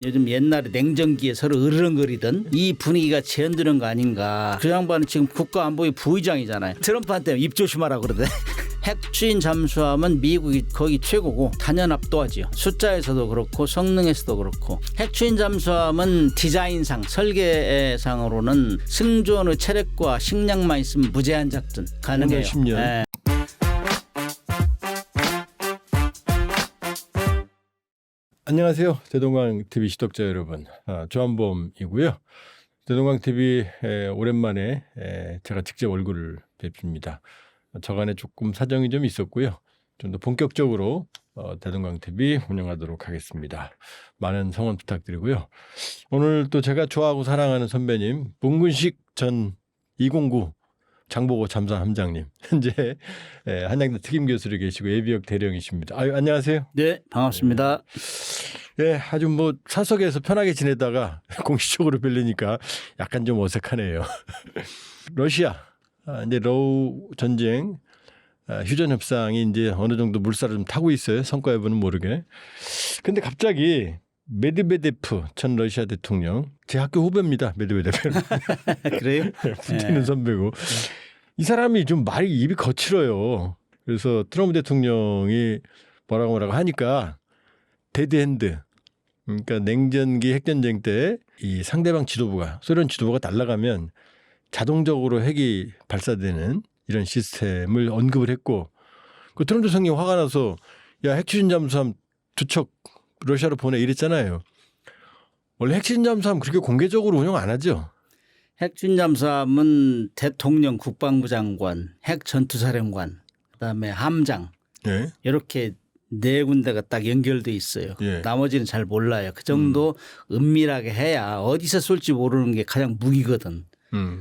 요즘 옛날에 냉전기에 서로 으르렁거리던 이 분위기가 재현되는 거 아닌가. 그 양반은 지금 국가안보위 부의장이잖아요. 트럼프한테 입 조심하라고 그러대. 핵 추진 잠수함은 미국이 거기 최고고 단연 압도하지요. 숫자에서도 그렇고 성능에서도 그렇고. 핵 추진 잠수함은 디자인상 설계상으로는 승조원의 체력과 식량만 있으면 무제한 작전 가능해요. 10년. 예. 안녕하세요. 대동강TV 시청자 여러분. 조한범이고요. 대동강TV 오랜만에 제가 직접 얼굴을 뵙습니다. 저간에 조금 사정이 좀 있었고요. 좀 더 본격적으로 대동강TV 운영하도록 하겠습니다. 많은 성원 부탁드리고요. 오늘 또 제가 좋아하고 사랑하는 선배님 문근식 전 209 장보고 잠수함장님 현재 한양대 특임교수로 계시고 예비역 대령이십니다. 안녕하세요. 네, 반갑습니다. 예, 아주 뭐 사석에서 편하게 지내다가 공식적으로 뵈려니까 약간 좀 어색하네요. 러시아 이제 러우 전쟁 휴전 협상이 이제 어느 정도 물살을 좀 타고 있어요. 성과 여부는 모르게. 근데 갑자기 메드베데프 전 러시아 대통령 제 학교 후배입니다. 메드베데프. 그래요? 푸틴은 선배고 이 사람이 좀 말이 입이 거칠어요. 그래서 트럼프 대통령이 뭐라고 하니까 데드핸드. 그러니까 냉전기 핵전쟁 때 이 상대방 지도부가 소련 지도부가 날아가면 자동적으로 핵이 발사되는 이런 시스템을 언급을 했고 그 트럼프 대통령이 화가 나서 야 핵추진 잠수함 2척 러시아로 보내 이랬잖아요. 원래 핵추진 잠수함 그렇게 공개적으로 운영 안 하죠. 핵추진 잠수함은 대통령, 국방부 장관, 핵 전투사령관, 그다음에 함장 예. 이렇게 네 군데가 딱 연결돼 있어요. 예. 나머지는 잘 몰라요. 그 정도 은밀하게 해야 어디서 쏠지 모르는 게 가장 무기거든.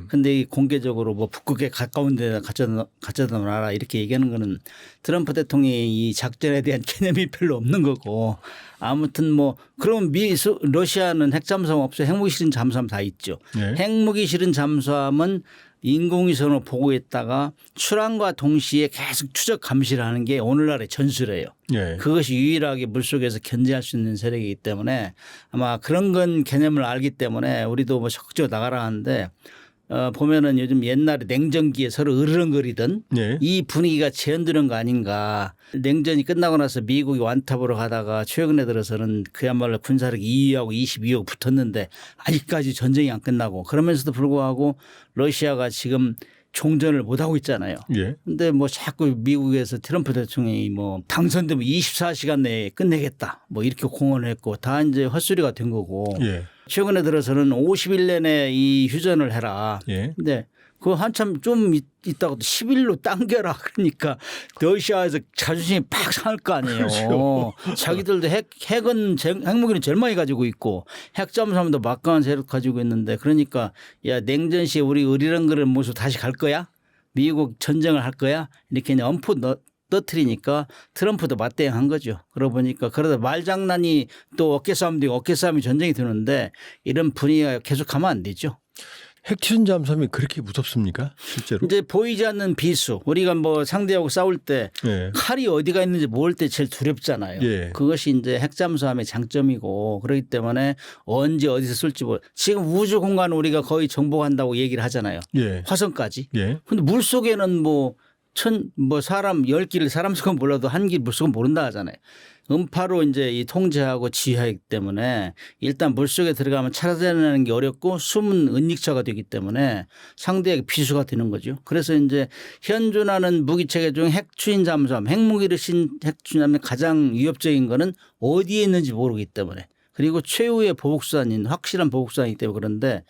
근데 이 공개적으로 뭐 북극에 가까운 데다 갖다 놔라 이렇게 얘기하는 거는 트럼프 대통령이 이 작전에 대한 개념이 별로 없는 거고 아무튼 뭐 그럼 러시아는 핵잠수함 없어요. 핵무기 실은 잠수함 다 있죠. 네. 핵무기 실은 잠수함은 인공위성으로 보고 있다가 출항과 동시에 계속 추적 감시를 하는 게 오늘날의 전술이에요. 예. 그것이 유일하게 물속에서 견제할 수 있는 세력이기 때문에 아마 그런 건 개념을 알기 때문에 우리도 뭐 적극적으로 나가라 하는데 보면은 요즘 옛날에 냉전기에 서로 으르렁거리던 예. 이 분위기가 재현되는 거 아닌가. 냉전이 끝나고 나서 미국이 완탑으로 가다가 최근에 들어서는 그야말로 군사력 2위하고 22억 붙었는데 아직까지 전쟁이 안 끝나고 그러면서도 불구하고 러시아가 지금 종전을 못 하고 있잖아요. 예. 근데 뭐 자꾸 미국에서 트럼프 대통령이 뭐 당선되면 24시간 내에 끝내겠다 뭐 이렇게 공언을 했고 다 이제 헛소리가 된 거고. 예. 최근에 들어서는 50일 내내 이 휴전을 해라. 예. 근데 그거 한참 좀 있다가 또 10일로 당겨라. 그러니까 러시아에서 자존심이 팍 상할 거 아니에요. 그렇죠. 자기들도 핵무기는 제일 많이 가지고 있고 핵잠수함도 막강한 세력 가지고 있는데 그러니까 야 냉전 시에 우리 으리렁거리는 모습 다시 갈 거야? 미국 전쟁을 할 거야? 이렇게 엄포 떠트리니까 트럼프도 맞대응한 거죠. 그러고 보니까 그러다 말장난이 또 어깨싸움도 있고 어깨싸움이 전쟁이 되는데 이런 분위기가 계속하면 안 되죠. 핵추진 잠수함이 그렇게 무섭습니까? 실제로? 이제 보이지 않는 비수. 우리가 뭐 상대하고 싸울 때 예. 칼이 어디가 있는지 모를 때 제일 두렵잖아요. 예. 그것이 이제 핵잠수함의 장점이고 그렇기 때문에 언제 어디서 쏠지 지금 우주 공간 우리가 거의 정복한다고 얘기를 하잖아요. 예. 화성까지. 예. 근데 물 속에는 사람 10길 사람 속은 몰라도 한 길 물 속은 모른다 하잖아요. 음파로 이제 이 통제하고 지휘하기 때문에 일단 물 속에 들어가면 찾아내는 게 어렵고 숨은 은닉처가 되기 때문에 상대에게 비수가 되는 거죠. 그래서 이제 현존하는 무기체계 중 핵추진 잠수함, 핵무기를 신 핵추진 잠수함의 가장 위협적인 거는 어디에 있는지 모르기 때문에 그리고 최후의 보복수단인 확실한 보복수단이기 때문에 그런데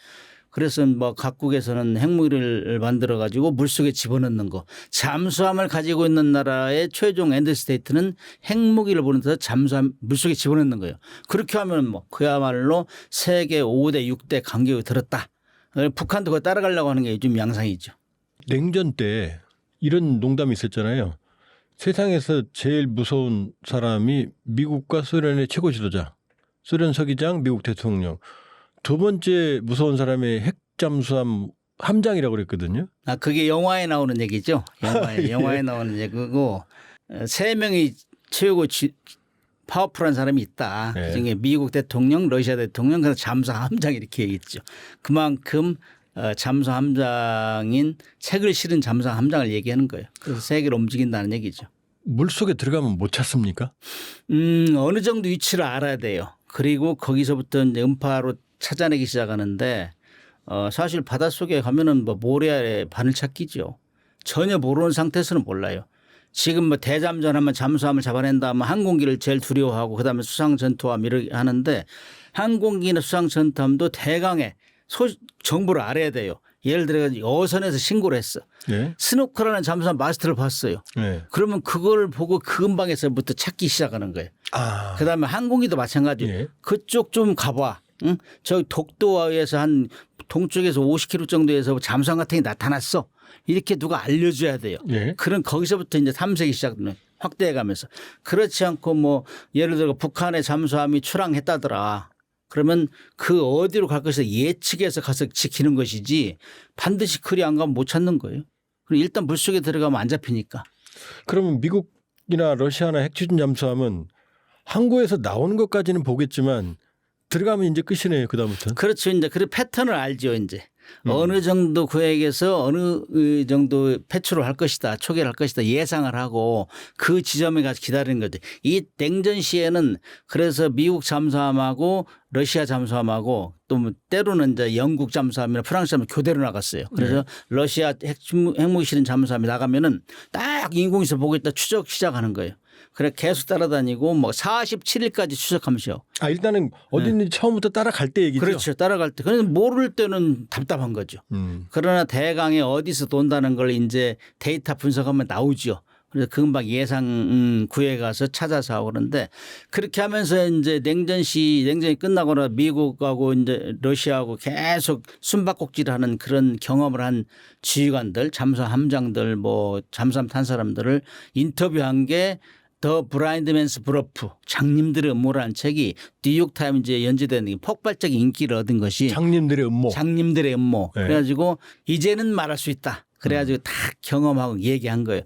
그래서 뭐 각국에서는 핵무기를 만들어 가지고 물속에 집어넣는 거. 잠수함을 가지고 있는 나라의 최종 엔드스테이트는 핵무기를 보내서 잠수함 물속에 집어넣는 거예요. 그렇게 하면 뭐 그야말로 세계 5대 6대 간격이 들었다. 북한도 그거 따라가려고 하는 게 요즘 양상이죠. 냉전 때 이런 농담이 있었잖아요. 세상에서 제일 무서운 사람이 미국과 소련의 최고 지도자. 소련 서기장, 미국 대통령. 두 번째 무서운 사람이 핵잠수함 함장이라고 그랬거든요. 그게 영화에 나오는 얘기죠. 영화에 나오는 얘기고 세 명이 최고 파워풀한 사람이 있다. 네. 그중에 미국 대통령, 러시아 대통령, 그래서 잠수함장 이렇게 얘기했죠. 그만큼 잠수함장인 책을 실은 잠수함장을 얘기하는 거예요. 그래서 세계를 움직인다는 얘기죠. 물속에 들어가면 못 찾습니까? 어느 정도 위치를 알아야 돼요. 그리고 거기서부터 이제 음파로 찾아내기 시작하는데 사실 바닷속에 가면은 뭐 모래 아래 바늘찾기죠. 전혀 모르는 상태에서는 몰라요. 지금 뭐 대잠전하면 잠수함을 잡아낸다 하면 항공기를 제일 두려워하고 그다음에 수상 전투함 이렇게 하는데 항공기나 수상 전투함도 대강의 정보를 알아야 돼요. 예를 들어 어선에서 신고를 했어. 네. 스노클하는 잠수함 마스터를 봤어요. 네. 그러면 그걸 보고 그 근방에서부터 찾기 시작하는 거예요. 아. 그다음에 항공기도 마찬가지예요. 예. 그쪽 좀 가봐. 응? 저 독도에서 한 동쪽에서 50km 정도에서 잠수함 같은 게 나타났어. 이렇게 누가 알려줘야 돼요. 예. 그런 거기서부터 이제 탐색이 시작되는 확대해가면서 그렇지 않고 뭐 예를 들어 북한의 잠수함이 출항했다더라. 그러면 그 어디로 갈 것을 예측해서 가서 지키는 것이지 반드시 그리 안 가면 못 찾는 거예요. 그리고 일단 물속에 들어가면 안 잡히니까. 그러면 미국이나 러시아나 핵추진 잠수함은 항구에서 나오는 것까지는 보겠지만 들어가면 이제 끝이네요. 그다음부터. 그렇죠. 이제 그 패턴을 알죠. 이제 어느 정도 구역에서 어느 정도 패출을 할 것이다. 초기를 할 것이다. 예상을 하고 그 지점에 가서 기다리는 거죠. 이 냉전 시에는 그래서 미국 잠수함하고 러시아 잠수함하고 또 때로는 이제 영국 잠수함이나 프랑스 잠수함 교대로 나갔어요. 그래서 러시아 핵무기 실은 잠수함이 나가면은 딱 인공위성 보고 있다 추적 시작하는 거예요. 그래 계속 따라다니고 뭐 47일까지 추적하면서. 아 일단은 어딘지 처음부터 따라갈 때 얘기죠. 그렇죠. 따라갈 때. 그런데 모를 때는 답답한 거죠. 그러나 대강에 어디서 돈다는 걸 이제 데이터 분석하면 나오죠. 그래서 금방 예상 구에 가서 찾아서 하고 그러는데 그렇게 하면서 이제 냉전이 끝나거나 미국하고 이제 러시아하고 계속 숨바꼭질하는 그런 경험을 한 지휘관들, 잠수함 함장들, 뭐 잠수함 탄 사람들을 인터뷰한 게 더 브라인드 맨스 브러프 장님들의 음모라는 책이 뉴욕 타임즈에 연재되는 폭발적인 인기를 얻은 것이 장님들의 음모. 장님들의 음모. 네. 그래가지고 이제는 말할 수 있다. 그래가지고 다 경험하고 얘기한 거예요.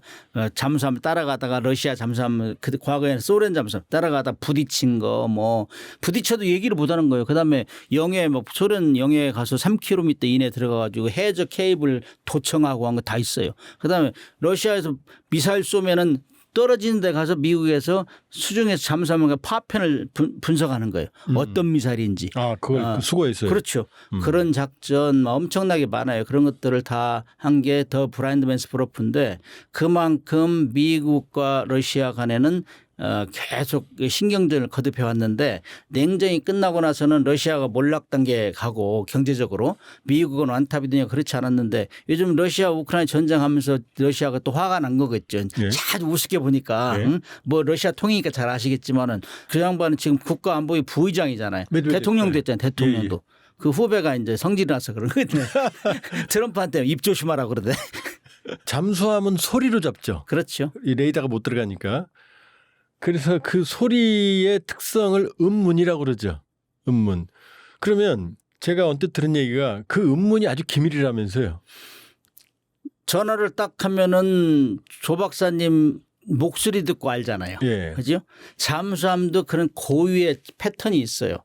잠수함을 따라가다가 러시아 잠수함 그 과거에는 소련 잠수함 따라가다 부딪힌 거 뭐 부딪혀도 얘기를 못하는 거예요. 그다음에 영해 뭐 소련 영해에 가서 3km 이내 들어가가지고 해저 케이블 도청하고 한 거 다 있어요. 그다음에 러시아에서 미사일 쏘면은 떨어지는 데 가서 미국에서 수중에서 잠수함과 파편을 분석하는 거예요. 어떤 미사일인지. 아 그걸 수고했어요. 그렇죠. 그런 작전 엄청나게 많아요. 그런 것들을 다 한 게 더 브라인드 맨스 브로프인데 그만큼 미국과 러시아 간에는 계속 신경전을 거듭해 왔는데 냉전이 끝나고 나서는 러시아가 몰락 단계에 가고 경제적으로 미국은 완탑이 되냐 그렇지 않았는데 요즘 러시아 우크라이나 전쟁하면서 러시아가 또 화가 난 거겠죠. 네. 자주 우습게 보니까 네. 응? 뭐 러시아 통이니까 잘 아시겠지만은 그 양반은 지금 국가안보위 부의장이잖아요. 대통령도 했잖아요. 대통령도. 예. 그 후배가 이제 성질이 나서 그런 거거든요. 트럼프한테 입 조심하라고 그러대. 잠수함은 소리로 잡죠. 그렇죠. 이 레이더가 못 들어가니까. 그래서 그 소리의 특성을 음문이라고 그러죠. 음문. 그러면 제가 언뜻 들은 얘기가 그 음문이 아주 기밀이라면서요. 전화를 딱 하면은 조 박사님 목소리 듣고 알잖아요. 예. 그죠? 잠수함도 그런 고유의 패턴이 있어요.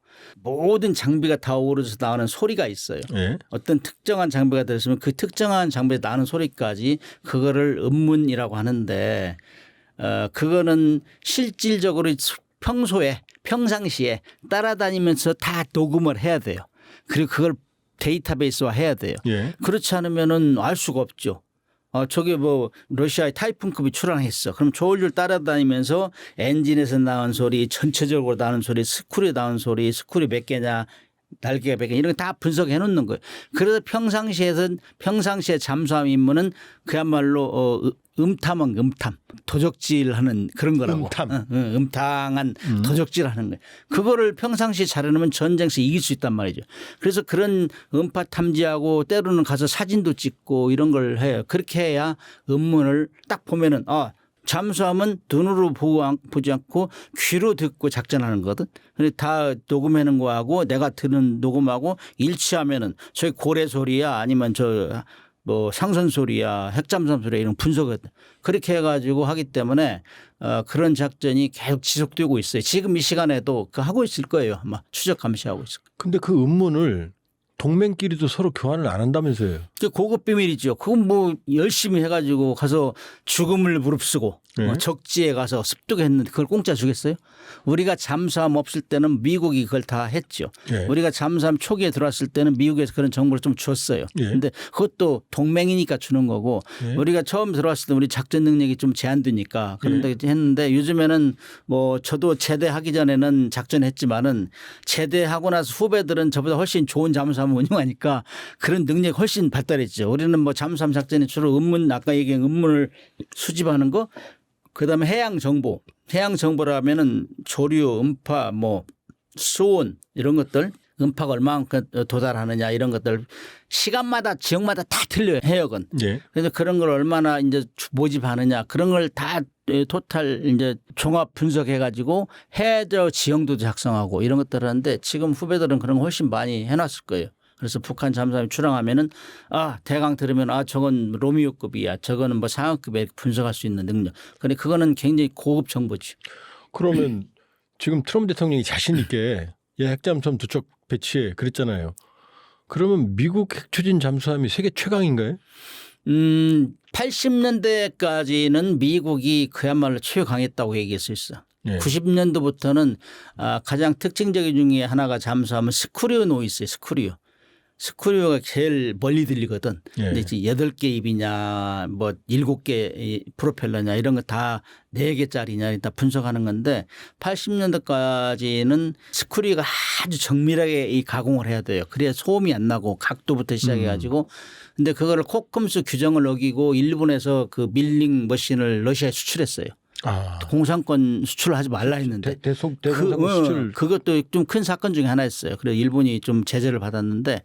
모든 장비가 다 어우러져서 나오는 소리가 있어요. 예. 어떤 특정한 장비가 들었으면 그 특정한 장비에 나는 소리까지 그거를 음문이라고 하는데 그거는 실질적으로 평상시에 따라다니면서 다 녹음을 해야 돼요. 그리고 그걸 데이터베이스화 해야 돼요. 예. 그렇지 않으면은 알 수가 없죠. 저기 뭐 러시아의 타이푼급이 출항했어. 그럼 저울줄 따라다니면서 엔진에서 나온 소리, 전체적으로 나오는 소리, 스크류 나온 소리, 스크류 몇 개냐, 날개가 몇 개 이런 거 다 분석해 놓는 거예요. 그래서 평상시에 잠수함 임무는 그야말로 음탐은 음탐, 도적질하는 그런 거라고. 음탕한 도적질하는 거예요. 그거를 평상시에 잘해놓으면 전쟁에서 이길 수 있단 말이죠. 그래서 그런 음파 탐지하고 때로는 가서 사진도 찍고 이런 걸 해요. 그렇게 해야 음문을 딱 보면은 잠수함은 눈으로 보지 않고 귀로 듣고 작전하는 거거든. 근데 다 녹음하는 거하고 내가 듣는 녹음하고 일치하면은 저기 고래 소리야 아니면 저 뭐 상선소리야, 핵잠수함 소리야 이런 분석을 그렇게 해가지고 하기 때문에 그런 작전이 계속 지속되고 있어요. 지금 이 시간에도 그 하고 있을 거예요. 아마 추적 감시하고 있을 거예요. 근데 그 음문을 동맹끼리도 서로 교환을 안 한다면서요. 그 고급 비밀이죠. 그건 뭐 열심히 해가지고 가서 죽음을 무릅쓰고 네. 적지에 가서 습득했는데 그걸 공짜 주겠어요? 우리가 잠수함 없을 때는 미국이 그걸 다 했죠. 네. 우리가 잠수함 초기에 들어왔을 때는 미국에서 그런 정보를 좀 줬어요. 그런데 그것도 동맹이니까 주는 거고 우리가 처음 들어왔을 때 우리 작전 능력이 좀 제한되니까 그런데 했는데 요즘에는 뭐 저도 제대하기 전에는 작전했지만은 제대하고 나서 후배들은 저보다 훨씬 좋은 잠수함을 운영하니까 그런 능력이 훨씬 발달했죠. 우리는 뭐 잠수함 작전이 주로 음문 아까 얘기한 음문을 수집하는 거 그다음에 해양 정보. 해양 정보라면은 조류, 음파, 뭐 수온 이런 것들 음파가 얼마만큼 도달하느냐 이런 것들 시간마다 지역마다 다 틀려요. 해역은. 예. 그래서 그런 걸 얼마나 이제 모집하느냐 그런 걸 다 토탈 이제 종합 분석해 가지고 해저 지형도 작성하고 이런 것들을 하는데 지금 후배들은 그런 거 훨씬 많이 해놨을 거예요. 그래서 북한 잠수함이 출항하면은 대강 들으면 저건 로미오급이야. 저거는 뭐 상하급에 분석할 수 있는 능력. 근데 그거는 굉장히 고급 정보지. 그러면 지금 트럼프 대통령이 자신 있게 핵잠수함 2척 배치해 그랬잖아요. 그러면 미국 핵추진 잠수함이 세계 최강인가요? 80년대까지는 미국이 그야말로 최강했다고 얘기할 수 있어. 네. 90년도부터는 가장 특징적인 중에 하나가 잠수함은 스쿠리오 노이스예요. 스쿠리오가 제일 멀리 들리거든. 근데 이제 8개 입이냐 뭐 7개 프로펠러냐 이런 거 다 4개짜리냐 다 분석하는 건데 80년대까지는 스쿠리오가 아주 정밀하게 이 가공을 해야 돼요. 그래야 소음이 안 나고 각도부터 시작해 가지고 근데 그거를 코컴스 규정을 어기고 일본에서 그 밀링 머신을 러시아에 수출했어요. 공산권 수출을 하지 말라 했는데 대공산권 수출 그것도 좀 큰 사건 중에 하나였어요. 그래서 일본이 좀 제재를 받았는데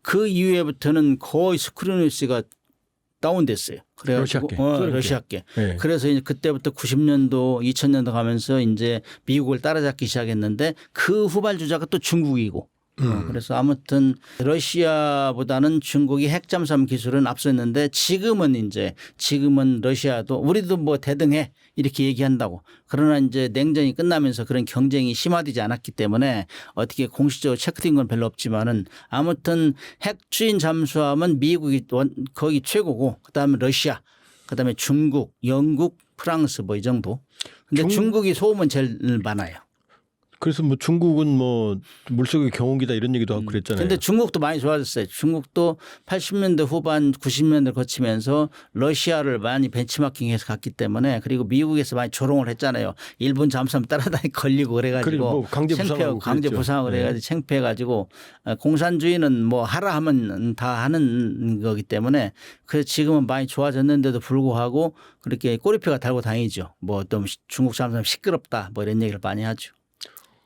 그 이후에부터는 거의 스크루니스가 다운됐어요. 그래가지고 러시아계. 네. 그래서 이제 그때부터 90년도, 2000년도 가면서 이제 미국을 따라잡기 시작했는데 그 후발주자가 또 중국이고. 그래서 아무튼 러시아보다는 중국이 핵잠수함 기술은 앞섰는데 지금은 러시아도 우리도 뭐 대등해 이렇게 얘기한다고. 그러나 이제 냉전이 끝나면서 그런 경쟁이 심화되지 않았기 때문에 어떻게 공식적으로 체크된 건 별로 없지만은 아무튼 핵추진 잠수함은 미국이 거기 최고고 그다음에 러시아 그다음에 중국, 영국, 프랑스 뭐 이 정도. 근데 중국이 소음은 제일 많아요. 그래서 뭐 중국은 뭐 물속의 경운기다 이런 얘기도 하고 그랬잖아요. 그런데 중국도 많이 좋아졌어요. 중국도 80년대 후반 90년대 거치면서 러시아를 많이 벤치마킹해서 갔기 때문에 그리고 미국에서 많이 조롱을 했잖아요. 일본 잠수함 따라다니 걸리고 그래가지고 뭐 강제 부상을 해가지고 창피해가지고 공산주의는 뭐 하라 하면 다 하는 거기 때문에 그래서 지금은 많이 좋아졌는데도 불구하고 그렇게 꼬리표가 달고 다니죠. 뭐 또 중국 잠수함 시끄럽다 뭐 이런 얘기를 많이 하죠.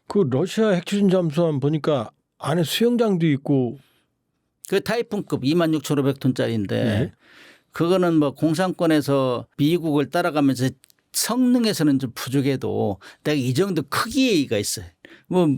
그 러시아 핵추진 잠수함 보니까 안에 수영장도 있고 그 타이푼급 26,500톤짜리인데 그거는 뭐 공산권에서 미국을 따라가면서 성능에서는 좀 부족해도 내가 이 정도 크기가 있어요. 뭐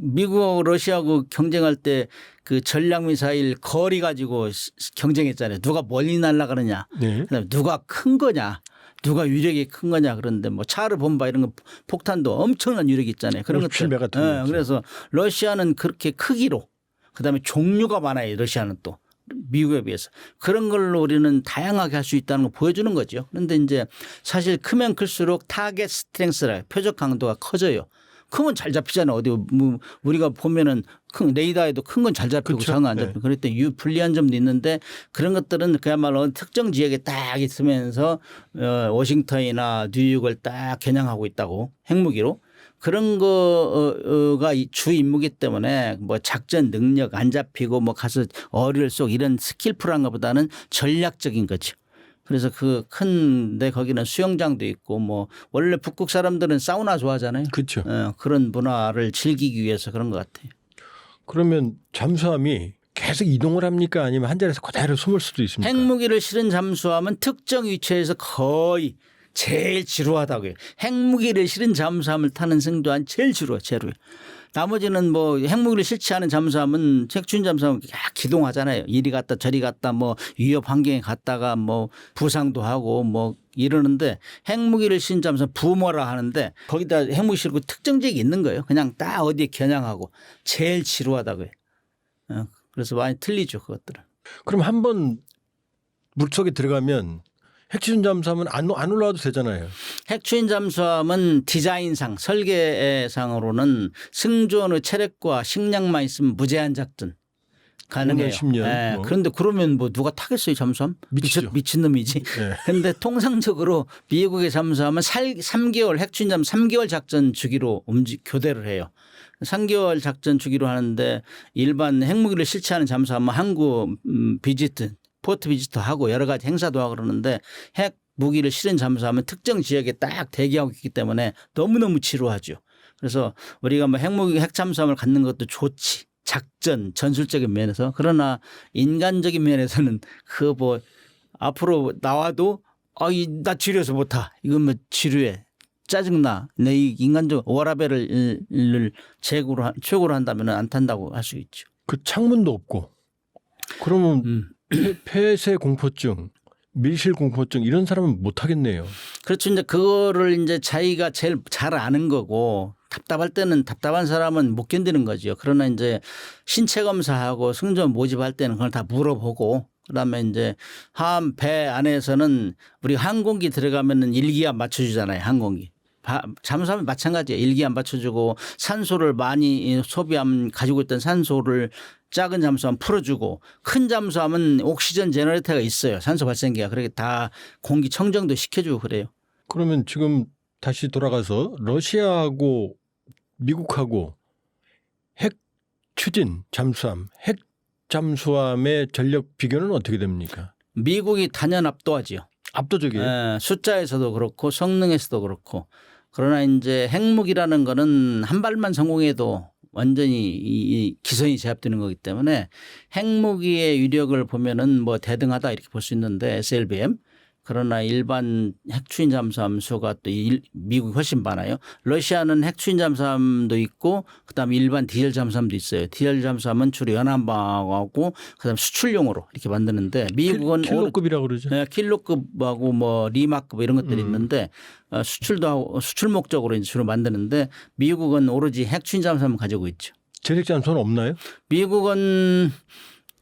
미국하고 러시아하고 경쟁할 때 그 전략 미사일 거리 가지고 경쟁했잖아요. 누가 멀리 날아가느냐. 그다음에 누가 큰 거냐. 누가 유력이 큰 거냐 그런데 뭐 차르 본바 이런 거 폭탄도 엄청난 유력이 있잖아요. 그런 것들. 그래서 러시아는 그렇게 크기로 그다음에 종류가 많아요. 러시아는 또 미국에 비해서 그런 걸로 우리는 다양하게 할 수 있다는 걸 보여주는 거죠. 그런데 이제 사실 크면 클수록 타겟 스트렝스라 표적 강도가 커져요. 크면 잘 잡히잖아요. 어디 뭐 우리가 보면은 큰 레이더에도 큰 건 잘 잡히고 작은 건 안 잡히고 그럴 때 불리한 점도 있는데 그런 것들은 그야말로 특정 지역에 딱 있으면서 워싱턴이나 뉴욕을 딱 겨냥하고 있다고 핵무기로 그런 거가 주 임무이기 때문에 뭐 작전 능력 안 잡히고 뭐 가서 어리를 쏘고 이런 스킬풀한 것보다는 전략적인 거죠. 그래서 그 큰데 거기는 수영장도 있고 뭐 원래 북극 사람들은 사우나 좋아하잖아요. 그렇죠. 그런 문화를 즐기기 위해서 그런 것 같아요. 그러면 잠수함이 계속 이동을 합니까? 아니면 한 자리에서 그대로 숨을 수도 있습니까? 핵무기를 실은 잠수함은 특정 위치에서 거의 제일 지루하다고요. 핵무기를 실은 잠수함을 타는 승조한 제일 지루해요. 나머지는 뭐 핵무기를 실시하는 잠수함은 핵추진 잠수함은 기동하잖아요. 이리 갔다 저리 갔다 뭐 위협 환경에 갔다가 뭐 부상도 하고 뭐 이러는데 핵무기를 신 잠수함 부모라 하는데 거기다 핵무기 싣고 특정 지역이 있는 거예요. 그냥 딱 어디에 겨냥하고 제일 지루하다고요. 그래서 많이 틀리죠 그것들은. 그럼 한번 물속에 들어가면 핵추진 잠수함은 안 올라와도 되잖아요. 핵추진 잠수함은 디자인상 설계상으로는 승조원의 체력과 식량만 있으면 무제한 작전 가능해요. 5년, 10년. 네. 뭐. 그런데 그러면 뭐 누가 타겠어요 잠수함? 미친 놈이지. 그런데 네. 통상적으로 미국의 잠수함은 3개월 핵추진 잠수함 3개월 작전 주기로 교대를 해요. 3개월 작전 주기로 하는데 일반 핵무기를 실시하는 잠수함은 항구 비지트 포트 비지트 하고 여러 가지 행사도 하고 그러는데 핵 무기를 실은 잠수함은 특정 지역에 딱 대기하고 있기 때문에 너무너무 지루하죠. 그래서 우리가 뭐 핵무기 핵 잠수함을 갖는 것도 좋지. 작전 전술적인 면에서 그러나 인간적인 면에서는 그 뭐 앞으로 나와도 나 지루해서 못 타. 이건 뭐 지루해. 짜증나. 내 이 인간적 워라밸을 최고로 한다면 안 탄다고 할 수 있죠. 그 창문도 없고 그러면 폐쇄 공포증, 밀실 공포증 이런 사람은 못 하겠네요. 그렇죠. 이제 그거를 이제 자기가 제일 잘 아는 거고 답답할 때는 답답한 사람은 못 견디는 거죠. 그러나 이제 신체 검사하고 승조원 모집할 때는 그걸 다 물어보고 그다음에 이제 배 안에서는 우리 항공기 들어가면은 일기압 맞춰주잖아요. 항공기. 잠수함이 마찬가지예요. 일기압 맞춰주고 산소를 많이 소비하면 가지고 있던 산소를 작은 잠수함 풀어주고 큰 잠수함은 옥시전 제너레이터가 있어요. 산소 발생기가. 그렇게 다 공기 청정도 시켜주고 그래요. 그러면 지금 다시 돌아가서 러시아하고 미국하고 핵 추진 잠수함, 핵 잠수함의 전력 비교는 어떻게 됩니까? 미국이 단연 압도하지요. 압도적이에요. 숫자에서도 그렇고 성능에서도 그렇고. 그러나 이제 핵무기라는 거는 한 발만 성공해도 완전히 이 기선이 제압되는 거기 때문에 핵무기의 위력을 보면은 뭐 대등하다 이렇게 볼 수 있는데 SLBM. 그러나 일반 핵추진 잠수함 수가 또 미국이 훨씬 많아요. 러시아는 핵추진 잠수함도 있고 그다음에 일반 디젤 잠수함도 있어요. 디젤 잠수함은 주로 연안방하고 그다음에 수출용으로 이렇게 만드는데 미국은 킬로급이라고 그러죠. 네, 킬로급하고 뭐 리마급 이런 것들이 있는데 수출도 하고 수출 목적으로 이제 주로 만드는데 미국은 오로지 핵추진 잠수함을 가지고 있죠. 재래식 잠수함은 없나요? 미국은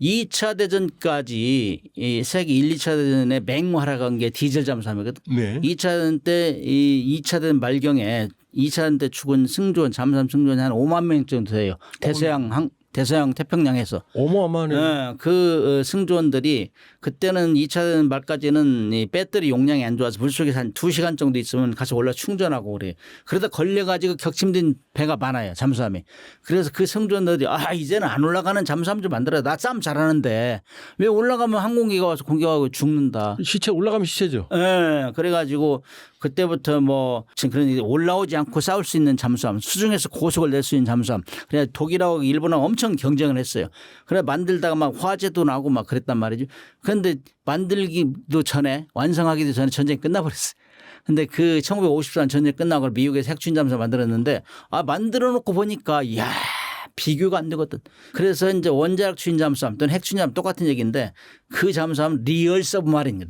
2차 대전까지 이 세계 1, 2차 대전에 맹활약한 게 디젤 잠수함이거든. 네. 2차 대전 때 이 2차 대전 말경에 2차 대전 때 죽은 승조원 잠수함 승조원이 한 5만 명 정도 돼요. 대서양 태평양에서. 어마어마하네요. 네, 그 승조원들이 그때는 2차 대전 말까지는 이 배터리 용량이 안 좋아서 물속에 한 2시간 정도 있으면 가서 올라 충전하고 그래요. 그러다 걸려가지고 격침된 배가 많아요. 잠수함이. 그래서 그 승조원들이 이제는 안 올라가는 잠수함 좀 만들어야 나 싸움 잘하는데 왜 올라가면 항공기가 와서 공격하고 죽는다. 시체 올라가면 시체죠. 네, 그래가지고 그때부터 뭐 지금 그런 올라오지 않고 싸울 수 있는 잠수함 수중에서 고속을 낼 수 있는 잠수함. 그래 독일하고 일본하고 엄청 경쟁을 했어요. 그래 만들다가 막 화재도 나고 막 그랬단 말이죠. 그런데 만들기도 전에 완성하기도 전에 전쟁이 끝나버렸어요. 근데 그 1954년 전쟁 끝나고 미국에서 핵추진 잠수함 만들었는데 만들어 놓고 보니까 이야 비교가 안 되거든. 그래서 이제 원자력 추진 잠수함 또는 핵 추진 잠수함 똑같은 얘기인데 그 잠수함은 리얼 서브마린.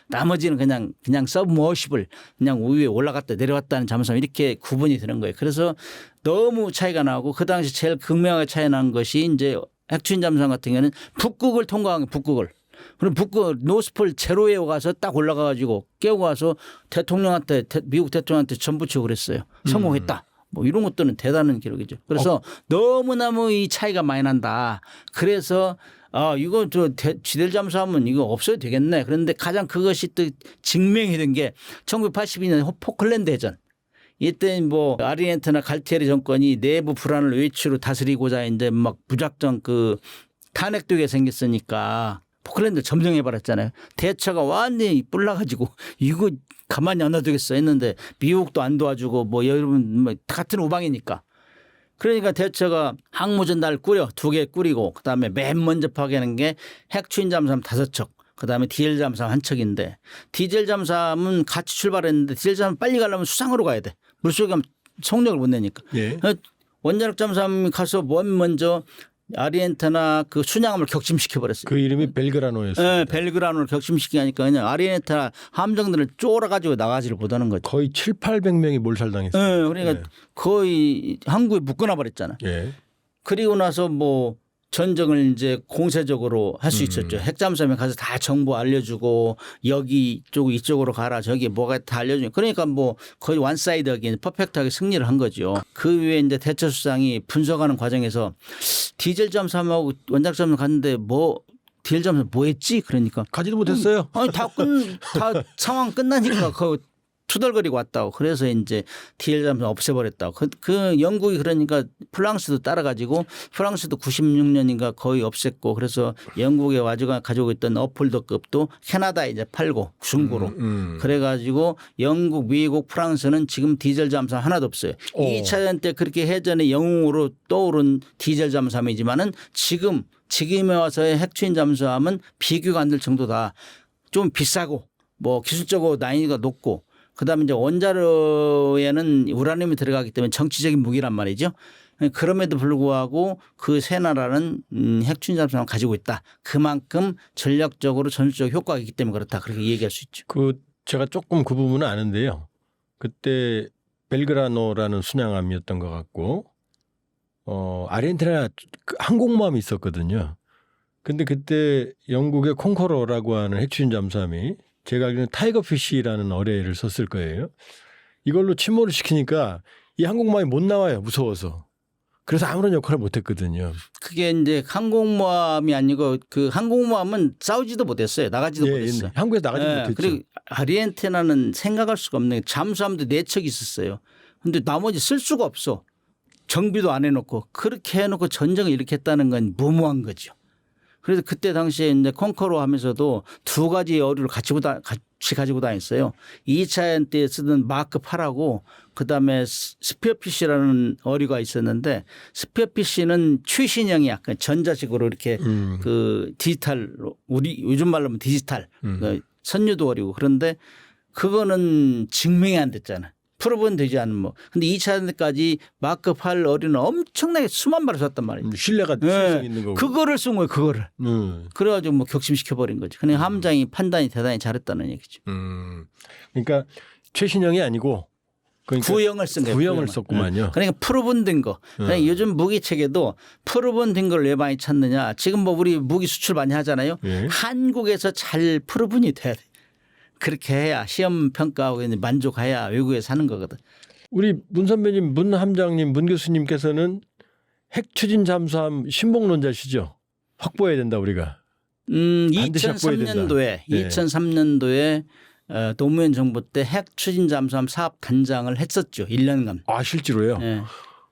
나머지는 그냥 서브머시블 그냥 위에 올라갔다 내려왔다는 잠수함 이렇게 구분이 되는 거예요. 그래서 너무 차이가 나고 그 당시 제일 극명하게 차이 난 것이 이제 핵 추진 잠수함 같은 경우는 북극을 통과한 게 북극을. 그럼 북극 노스폴 제로에 가서 딱 올라가 가지고 깨고 가서 미국 대통령한테 전부치고 그랬어요. 성공했다. 뭐 이런 것들은 대단한 기록이죠. 그래서 너무너무 이 차이가 많이 난다. 그래서 이거 디젤 잠수함은 이거 없어도 되겠네. 그런데 가장 그것이 또 증명이 된 게 1982년 포클랜드 해전. 이때 뭐 아르헨티나 갈티에리 정권이 내부 불안을 외치로 다스리고자 이제 막 무작정 그 탄핵되게 생겼으니까 포클랜드 점령해버렸잖아요. 대처가 완전히 뿔나가지고 이거 가만히 안 놔두겠어 했는데 미국도 안 도와주고 뭐 여러분 같은 우방이니까. 그러니까 대처가 항모전단을 꾸려 2개 꾸리고 그다음에 맨 먼저 파괴하는 게 핵추진 잠수함 5척. 그다음에 디젤 잠수함 1척인데 디젤 잠수함은 같이 출발했는데 디젤 잠수함 빨리 가려면 수상으로 가야 돼. 물속에 가면 속력을 못 내니까. 예. 원자력 잠수함이 가서 먼저 아리엔타나 그 순양함을 격침시켜 버렸어요. 그 이름이 벨그라노였어요. 네, 벨그라노를 격침시키니까 그냥 아리엔타 함정들을 쫄아가지고 나가지를 못하는 거죠. 거의 800명이 몰살당했어요. 네, 그러니까 거의 항구에 묶어놔 버렸잖아요. 예. 그리고 나서 뭐 전쟁을 이제 공세적으로 할 수 있었죠. 핵잠수함에 가서 다 정보 알려주고 여기 이쪽으로 가라 저기 뭐가 다 알려주고 그러니까 뭐 거의 원사이드하게 퍼펙트하게 승리를 한 거죠. 그 위에 이제 대처수상이 분석하는 과정에서 디젤 잠수함하고 원자력 잠수함 갔는데 뭐 디젤 잠수함 뭐 했지? 그러니까 가지도 못했어요. 아니 다 상황 끝나니까 그 투덜거리고 왔다고. 그래서 이제 디젤 잠수함 없애버렸다고. 그 영국이 그러니까 프랑스도 따라가지고 프랑스도 96년인가 거의 없앴고 그래서 영국에 가지고 있던 어폴더급도 캐나다에 이제 팔고 중고로. 그래가지고 영국, 미국, 프랑스는 지금 디젤 잠수함 하나도 없어요. 2차 대전 때 그렇게 해전의 영웅으로 떠오른 디젤 잠수함이지만은 지금에 와서의 핵추진 잠수함은 비교가 안 될 정도다. 좀 비싸고 뭐 기술적으로 난이도가 높고 그다음에 이제 원자로에는 우라늄이 들어가기 때문에 정치적인 무기란 말이죠. 그럼에도 불구하고 그 세 나라는 핵추진 잠수함을 가지고 있다. 그만큼 전략적으로 전술적 효과가 있기 때문에 그렇다. 그렇게 얘기할 수 있죠. 제가 조금 그 부분은 아는데요. 그때 벨그라노라는 순양함이었던 것 같고 아르헨티나 항공모함이 있었거든요. 근데 그때 영국의 콩코러라고 하는 핵추진 잠수함이 제가 알기로는 타이거피쉬라는 어뢰를 썼을 거예요. 이걸로 침몰을 시키니까 이 항공모함이 못 나와요. 무서워서. 그래서 아무런 역할을 못 했거든요. 그게 이제 항공모함이 아니고 그 항공모함은 싸우지도 못했어요. 나가지도 못했어요. 한국에서 나가지도 못했죠. 그리고 아르헨티나는 생각할 수가 없는 게 잠수함도 4척 있었어요. 근데 나머지 쓸 수가 없어. 정비도 안 해놓고 그렇게 해놓고 전쟁을 일으켰다는 건 무모한 거죠. 그래서 그때 당시에 이제 콩코로 하면서도 2가지 어류를 같이 가지고 다녔어요. 2차 때 쓰던 마크 8하고 그다음에 스피어피쉬라는 어류가 있었는데 스피어피쉬는 최신형이 약간 전자식으로 이렇게 그 디지털로 우리 요즘 말로 하면 디지털 그 선유도 어류고 그런데 그거는 증명이 안 됐잖아. 풀어본 되지 않은 뭐. 근데 2차 때까지 마크 8 어류는 엄청나게 수만 발을 쐈단 말이에요. 신뢰가 있는 거고. 그거를 쓴 거예요. 그거를. 그래가지고 뭐 격침시켜버린 거죠. 그냥 함장이 판단이 대단히 잘했다는 얘기죠. 그러니까 최신형이 아니고 그러니까 구형을 쓴 거예요. 구형을 썼구만요. 그러니까 프로본 된 거. 그러니까 요즘 무기 체계도 프로본 된 걸 왜 많이 찾느냐. 지금 뭐 우리 무기 수출 많이 하잖아요. 예. 한국에서 잘 프로본이 돼야 돼. 그렇게 해야 시험 평가하고 만족해야 외국에 사는 거거든. 우리 문 선배님, 문 함장님, 문 교수님께서는 핵추진 잠수함 신봉론자시죠. 확보해야 된다 우리가. 반드시 확보해야 된다. 2003년도에 노무현 정부 때 핵추진 잠수함 사업 단장을 했었죠. 1년간. 아 실제로요? 네.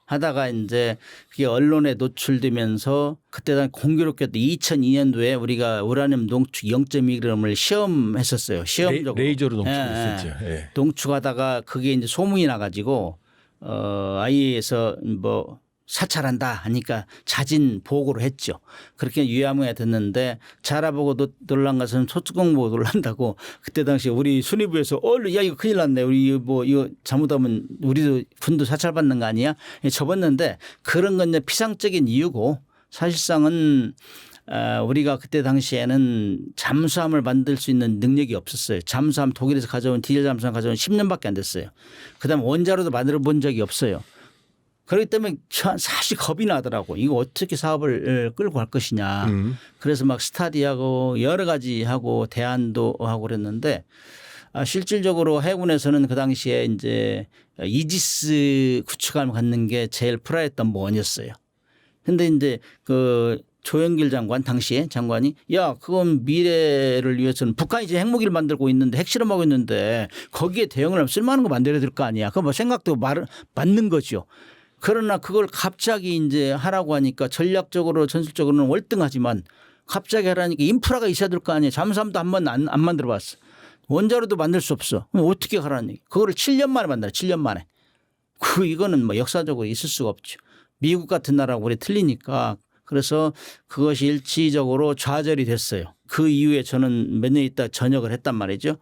하다가 이제 그게 언론에 노출되면서 그때 당 공교롭게도 2002년도에 우리가 우라늄 농축 0.2g을 시험했었어요. 시험적으로. 레이저로 농축했었죠. 예. 농축하다가 그게 이제 소문이 나가지고 IAEA에서 뭐 사찰한다 하니까 자진 보고를 했죠. 그렇게 유야무야 됐는데 자라보고 놀란 것은 소뚜껑 보고 놀란다고 그때 당시 우리 수뇌부에서 야 이거 큰일 났네. 우리 뭐 이거 잘못하면 우리도 군도 사찰받는 거 아니야? 접었는데 그런 건 이제 피상적인 이유고 사실상은 우리가 그때 당시에는 잠수함을 만들 수 있는 능력이 없었어요. 잠수함 독일에서 가져온 디젤 잠수함 가져온 10년밖에 안 됐어요. 그다음 원자로도 만들어 본 적이 없어요. 그렇기 때문에 사실 겁이 나더라고. 이거 어떻게 사업을 끌고 갈 것이냐. 그래서 막 스타디하고 여러 가지 하고 대안도 하고 그랬는데 실질적으로 해군에서는 그 당시에 이제 이지스 구축함을 갖는 게 제일 프라이어리 넘버원이었어요. 근데 이제 그 조영길 장관 당시에 장관이 야 그건 미래를 위해서는 북한이 이제 핵무기를 만들고 있는데 핵실험하고 있는데 거기에 대응을 하면 쓸만한 거 만들어야 될 거 아니야. 그 뭐 생각도 맞는 거죠. 그러나 그걸 갑자기 이제 하라고 하니까 전략적으로 전술적으로는 월등하지만 갑자기 하라니까 인프라가 있어야 될 거 아니에요. 잠수함도 한 번 안 만들어 봤어. 원자로도 만들 수 없어. 그럼 어떻게 하라는 얘기. 그거를 7년 만에 만들어. 7년 만에. 이거는 뭐 역사적으로 있을 수가 없죠. 미국 같은 나라하고 우리 틀리니까. 그래서 그것이 일치적으로 좌절이 됐어요. 그 이후에 저는 몇 년 있다 전역을 했단 말이죠.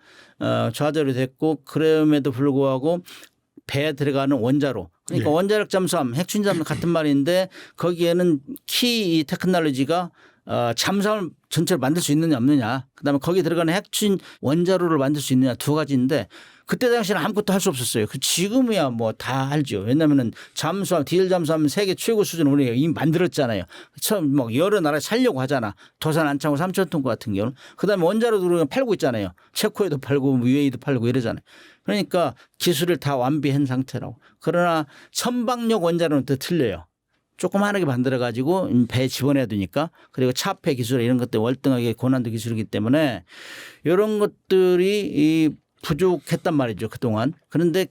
좌절이 됐고 그럼에도 불구하고 배에 들어가는 원자로 그러니까 예. 원자력 잠수함, 핵추진 잠수함 같은 말인데 거기에는 키 테크놀로지가 잠수함을 전체를 만들 수 있느냐 없느냐, 그다음에 거기에 들어가는 핵추진 원자로를 만들 수 있느냐 두 가지인데 그때 당시에는 아무것도 할 수 없었어요. 지금이야 뭐 다 알죠. 왜냐하면 잠수함, 디젤 잠수함 세계 최고 수준을 우리가 이미 만들었잖아요. 처음 뭐 여러 나라에 살려고 하잖아. 도산 안창호 3,000톤 같은 경우는. 그다음에 원자로도 우리가 팔고 있잖아요. 체코에도 팔고 UAE도 팔고 이러잖아요. 그러니까 기술을 다 완비한 상태라고. 그러나 선박력 원자로는 또 틀려요. 조그마하게 만들어 가지고 배에 집어내야 되니까, 그리고 차폐 기술 이런 것들 월등하게 고난도 기술이기 때문에 이런 것들이 부족했단 말이죠 그동안. 그런데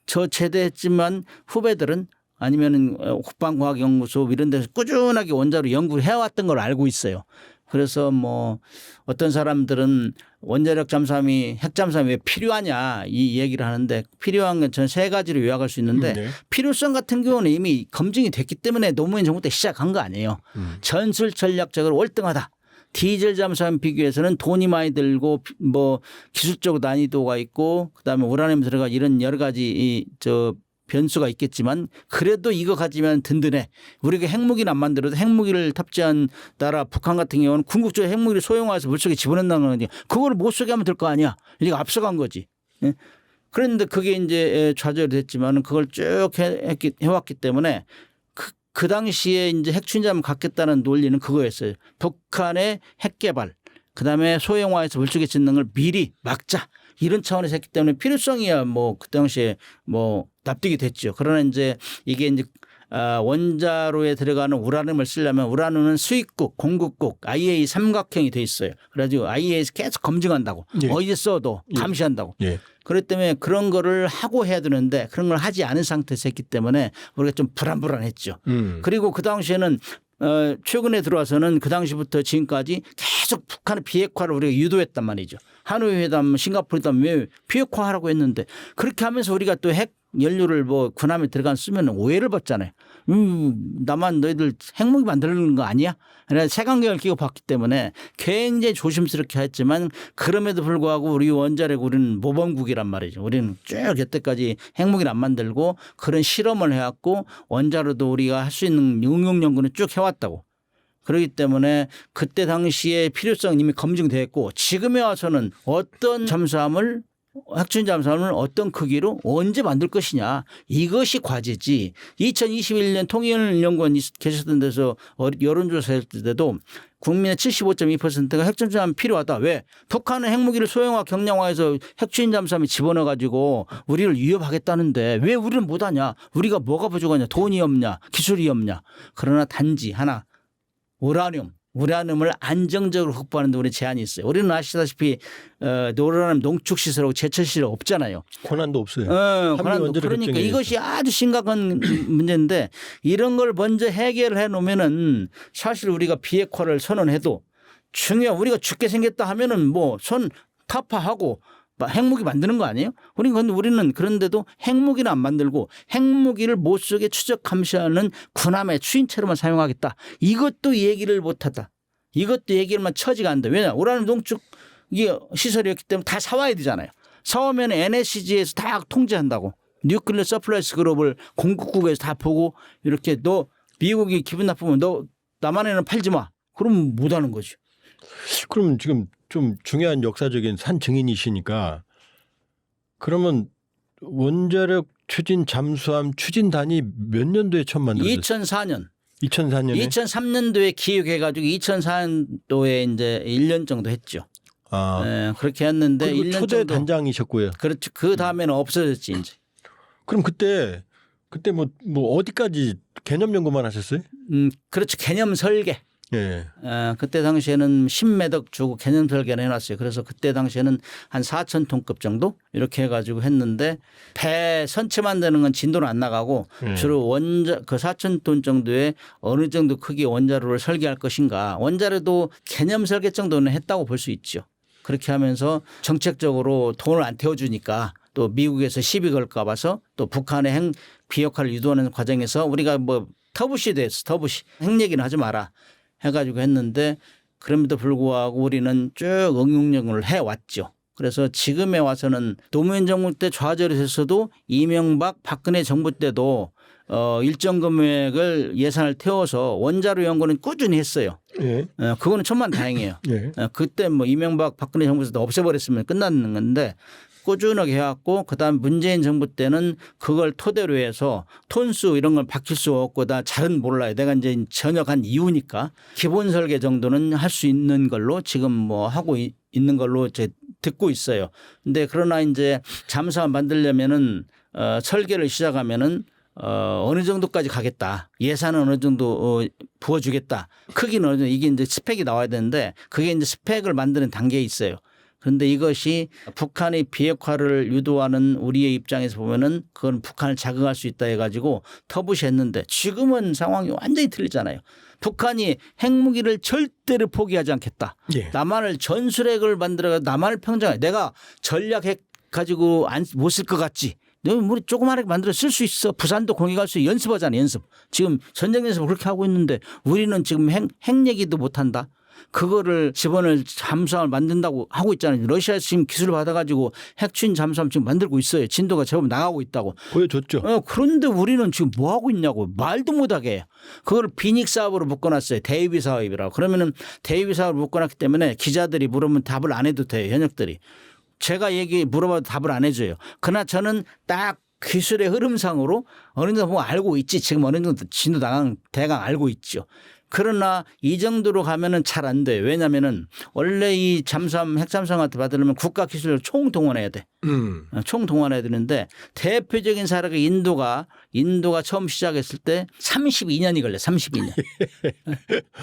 저 제대했지만 후배들은 아니면은 국방과학연구소 이런 데서 꾸준하게 원자로 연구를 해왔던 걸 알고 있어요. 그래서 뭐 어떤 사람들은 원자력 잠수함이 핵잠수함이 왜 필요하냐 이 얘기를 하는데, 필요한 건 전 세 가지로 요약할 수 있는데 네. 필요성 같은 경우는 이미 검증이 됐기 때문에 노무현 정부 때 시작한 거 아니에요. 전술 전략적으로 월등하다. 디젤 잠수함 비교해서는 돈이 많이 들고 뭐 기술적 난이도가 있고 그다음에 우라늄 들어가 이런 여러 가지 변수가 있겠지만 그래도 이거 가지면 든든해. 우리가 핵무기는 안 만들어도 핵무기를 탑재한 나라 북한 같은 경우는 궁극적으로 핵무기를 소형화해서 물속에 집어넣는다는 거지. 그걸 못 쏘게 하면 될 거 아니야. 이게 앞서간 거지. 예? 그런데 그게 이제 좌절이 됐지만 그걸 쭉 해왔기 때문에 그 당시에 이제 핵추진잠을 갖겠다는 논리는 그거였어요. 북한의 핵 개발, 그다음에 소형화해서 물속에 짓는 걸 미리 막자. 이런 차원에서 했기 때문에 필요성이야 뭐 그 당시에 뭐 납득이 됐죠. 그러나 이제 이게 이제 원자로에 들어가는 우라늄을 쓰려면 우라늄은 수입국, 공급국, IAEA 삼각형이 돼 있어요. 그래가지고 IAEA에서 계속 검증한다고. 예. 어디에 써도 감시한다고. 예. 그렇기 때문에 그런 거를 하고 해야 되는데 그런 걸 하지 않은 상태에서 했기 때문에 우리가 좀 불안했죠. 그리고 그 당시에는 최근에 들어와서는 그 당시부터 지금까지 계속 북한의 비핵화를 우리가 유도했단 말이죠. 하노이 회담, 싱가포르 회담 왜 비핵화하라고 했는데 그렇게 하면서 우리가 또 핵 연료를 뭐 군함에 들어간 쓰면 오해를 받잖아요. 나만 너희들 핵무기 만드는 거 아니야? 그래서 색안경을 끼고 봤기 때문에 굉장히 조심스럽게 했지만 그럼에도 불구하고 우리 원자력 우리는 모범국이란 말이죠. 우리는 쭉 여태까지 핵무기를 안 만들고 그런 실험을 해왔고 원자로도 우리가 할 수 있는 응용 연구는 쭉 해왔다고. 그렇기 때문에 그때 당시에 필요성은 이미 검증됐고 지금에 와서는 어떤 잠수함을 핵추진 잠수함을 어떤 크기로 언제 만들 것이냐 이것이 과제지. 2021년 통일연구원 계셨던 데서 여론조사했을 때도 국민의 75.2%가 핵잠수함 필요하다. 왜? 북한은 핵무기를 소형화 경량화해서 핵추진 잠수함에 집어넣어 가지고 우리를 위협하겠다는데 왜 우리는 못하냐. 우리가 뭐가 부족하냐. 돈이 없냐. 기술이 없냐. 그러나 단지 하나 우라늄을 안정적으로 확보하는 데 우리 제한이 있어요. 우리는 아시다시피 우라늄 농축시설하고 제철시설 없잖아요. 권한도 없어요. 권한도. 그러니까 이것이 아주 심각한 문제인데 이런 걸 먼저 해결을 해놓으면은 사실 우리가 비핵화를 선언해도 우리가 죽게 생겼다 하면은 뭐 타파하고 핵무기 만드는 거 아니에요? 우리는 그런데도 핵무기는 안 만들고 핵무기를 못 쏘게 추적 감시하는 군함의 추진체로만 사용하겠다. 이것도 얘기를 못하다. 이것도 얘기를만 처지가 안 돼. 왜냐? 우라늄 농축 시설이었기 때문에 다 사와야 되잖아요. 사오면 NSC에서 다 통제한다고. 뉴클리어 서플라이스 그룹을 공급국에서 다 보고 이렇게 너 미국이 기분 나쁘면 너 남한에는 팔지 마. 그럼 못 하는 거죠. 그럼 지금 좀 중요한 역사적인 산 증인이시니까 그러면 원자력 추진 잠수함 추진단이 몇 년도에 처음 만들어졌어요? 2004년. 2004년에? 2003년도에 기획해가지고 2004년도에 이제 1년 정도 했죠. 네, 그렇게 했는데 1년 초대 정도. 단장이셨고요. 그렇죠. 그 다음에는 없어졌지 이제. 그럼 그때 뭐 어디까지 개념 연구만 하셨어요? 그렇죠. 개념 설계. 예. 그때 당시에는 10매덕 주고 개념 설계를 해놨어요. 그래서 그때 당시에는 한 4,000톤급 정도 이렇게 해가지고 했는데 배 선체 만드는 건 진도는 안 나가고 주로 그 4,000톤 정도의 어느 정도 크기의 원자로를 설계할 것인가. 원자로도 개념 설계 정도는 했다고 볼 수 있죠. 그렇게 하면서 정책적으로 돈을 안 태워주니까 또 미국에서 시비 걸까 봐서 또 북한의 핵 비핵화를 유도하는 과정에서 우리가 뭐 터부시 됐어. 터부시. 핵 얘기는 하지 마라. 해가지고 했는데 그럼에도 불구하고 우리는 쭉 응용력을 해왔죠. 그래서 지금에 와서는 노무현 정부 때 좌절이 됐어도 이명박 박근혜 정부 때도 일정 금액을 예산을 태워서 원자로 연구는 꾸준히 했어요. 예. 그거는 천만다행이에요. 예. 그때 뭐 이명박 박근혜 정부에서 없애버렸으면 끝났는 건데 꾸준하게 해왔고 그다음 문재인 정부 때는 그걸 토대로 해서 톤수 이런 걸 바뀔 수 없고 다 잘은 몰라요. 내가 이제 전역한 이후니까 기본 설계 정도는 할 수 있는 걸로 지금 뭐 하고 있는 걸로 이제 듣고 있어요. 근데 그러나 이제 잠수함 만들려면은 설계를 시작하면은 어느 정도까지 가겠다. 예산은 어느 정도 부어주겠다. 크기는 어느 정도 이게 이제 스펙이 나와야 되는데 그게 이제 스펙을 만드는 단계에 있어요. 그런데 이것이 북한의 비핵화를 유도하는 우리의 입장에서 보면은 그건 북한을 자극할 수 있다 해가지고 터부시했는데 지금은 상황이 완전히 틀리잖아요. 북한이 핵무기를 절대로 포기하지 않겠다. 예. 남한을 전술핵을 만들어서 남한을 평정해. 내가 전략핵 가지고 못 쓸 것 같지. 우리 조그마하게 만들어 쓸 수 있어. 부산도 공격할 수 연습하잖아. 연습. 지금 전쟁 연습을 그렇게 하고 있는데 우리는 지금 핵 얘기도 못한다. 그거를 집어넣을 잠수함을 만든다고 하고 있잖아요. 러시아에서 지금 기술을 받아가지고 핵추진 잠수함 지금 만들고 있어요. 진도가 제법 나가고 있다고. 보여줬죠. 그런데 우리는 지금 뭐 하고 있냐고 말도 못하게 해요. 그걸 비닉 사업으로 묶어놨어요. 대위비 사업이라고. 그러면은 대위비 사업을 묶어놨기 때문에 기자들이 물으면 답을 안 해도 돼요. 현역들이. 제가 물어봐도 답을 안 해줘요. 그러나 저는 딱 기술의 흐름상으로 어느 정도 보면 알고 있지. 지금 어느 정도 진도 대강 알고 있죠. 그러나 이 정도로 가면은 잘 안 돼요. 왜냐면은 원래 이 잠수함 핵잠수함한테 받으려면 국가 기술을 총동원해야 돼. 총동원해야 되는데 대표적인 사례가 인도가 처음 시작했을 때 32년이 걸려. 32년.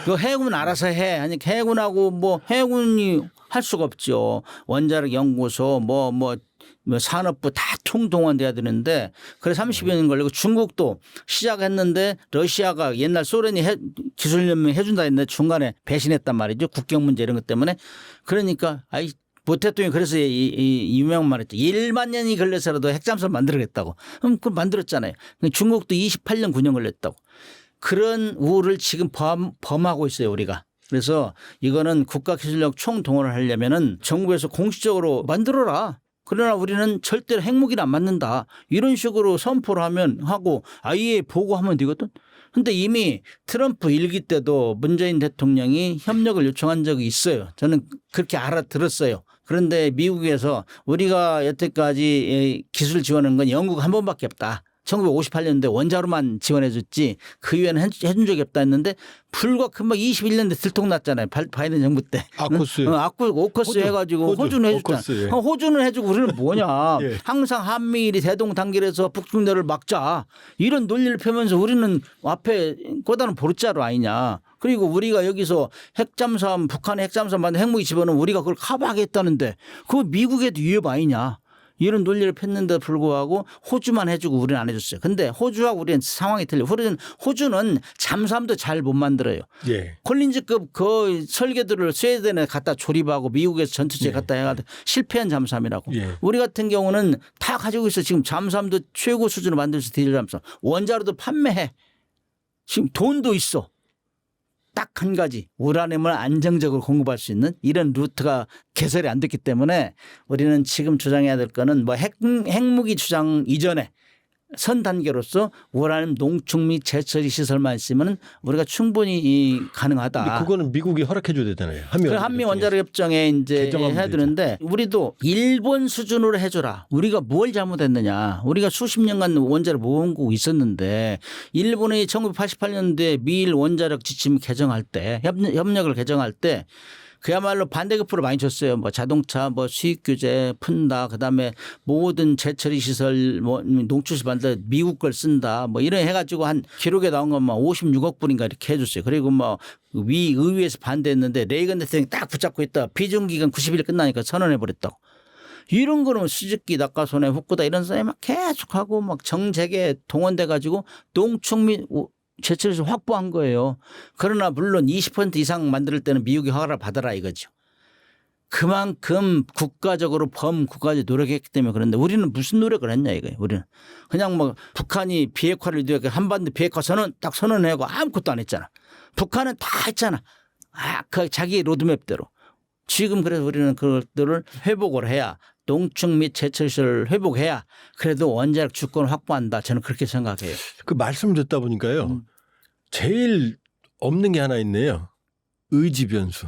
그 해군 알아서 해. 아니 해군하고 뭐 해군이 할 수가 없죠. 원자력 연구소 뭐 산업부 다 총동원돼야 되는데 그래서 30여 년 걸리고 중국도 시작했는데 러시아가 옛날 소련이 기술 연맹 해준다 했는데 중간에 배신했단 말이죠. 국경 문제 이런 것 때문에. 그러니까 보 대통령이 그래서 이 유명한 말 했죠. 1만 년이 걸려서라도 핵잠수함 만들겠다고. 그럼 그걸 만들었잖아요. 중국도 28년 9년 걸렸다고. 그런 우를 지금 범하고 있어요 우리가. 그래서 이거는 국가기술력 총동원을 하려면은 정부에서 공식적으로 만들어라. 그러나 우리는 절대로 핵무기를 안 만든다. 이런 식으로 선포를 하고 IAEA 보고하면 되거든. 그런데 이미 트럼프 일기 때도 문재인 대통령이 협력을 요청한 적이 있어요. 저는 그렇게 알아들었어요. 그런데 미국에서 우리가 여태까지 기술 지원한 건 영국 한 번밖에 없다. 1958년도에 원자로만 지원해 줬지 그 이후에는 해준 적이 없다 했는데 불과 금방 21년대 들통났잖아요. 바이든 정부 때. 아쿠스. 오커스 해가지고 호주는 해줬잖아요. 호주는 해주고 우리는 뭐냐. 예. 항상 한미일이 대동단결해서 북중대를 막자. 이런 논리를 펴면서 우리는 앞에 꼬다는 보르자루 아니냐. 그리고 우리가 여기서 핵잠수함 북한의 핵잠수함 만든 핵무기 집어넣으면 우리가 그걸 커버하겠다는데 그거 미국에도 위협 아니냐. 이런 논리를 폈는데 불구하고 호주만 해주고 우리는 안 해줬어요. 근데 호주하고 우리는 상황이 틀려요. 호주는 잠수함도 잘 못 만들어요. 예. 콜린즈급 그 설계도를 스웨덴에 갖다 조립하고 미국에서 전투체에 갖다 해가지고 실패한 잠수함이라고. 예. 우리 같은 경우는 다 가지고 있어. 지금 잠수함도 최고 수준으로 만들 수 있어. 디젤 잠수함. 원자로도 판매해. 지금 돈도 있어. 딱 한 가지 우라늄을 안정적으로 공급할 수 있는 이런 루트가 개설이 안 됐기 때문에 우리는 지금 주장해야 될 거는 뭐 핵무기 주장 이전에 선 단계로서 우라늄 농축 및 재처리 시설만 있으면 우리가 충분히 가능하다. 근데 그거는 미국이 허락해 줘야 되잖아요. 한미 원자력 협정에 이제 해야 되는데 우리도 일본 수준으로 해줘라. 우리가 뭘 잘못했느냐. 우리가 수십 년간 원자력 모으고 있었는데 일본이 1988년도에 미일 원자력 지침 개정할 때 협력을 개정할 때 그야말로 반대급부를 많이 줬어요. 뭐 자동차 뭐 수익 규제 푼다. 그다음에 모든 재처리 시설 뭐 농축시 만들 미국 걸 쓴다. 뭐 이런 해가지고 한 기록에 나온 것만 56억 불인가 이렇게 해줬어요. 그리고 뭐 의회에서 반대했는데 레이건 대통령이 딱 붙잡고 있다. 비준기간 90일 끝나니까 선언해버렸다고. 이런 거는 수직기 낙하손해 후쿠다 이런 사람이 막 계속하고 막 정책에 동원돼 가지고 농축 및 재처리를 확보한 거예요. 그러나 물론 20% 이상 만들 때는 미국이 허가를 받아라 이거죠. 그만큼 국가적으로 범국가적 노력했기 때문에 그런데 우리는 무슨 노력을 했냐 이거예요. 우리는 그냥 뭐 북한이 비핵화를 유도하게 한반도 비핵화 선언 딱 선언하고 아무것도 안 했잖아. 북한은 다 했잖아. 그 자기 로드맵대로. 지금 그래서 우리는 그것들을 회복을 해야 농축 및 제철시설을 회복해야 그래도 원자력 주권을 확보한다. 저는 그렇게 생각해요. 그 말씀 듣다 보니까요. 제일 없는 게 하나 있네요. 의지 변수.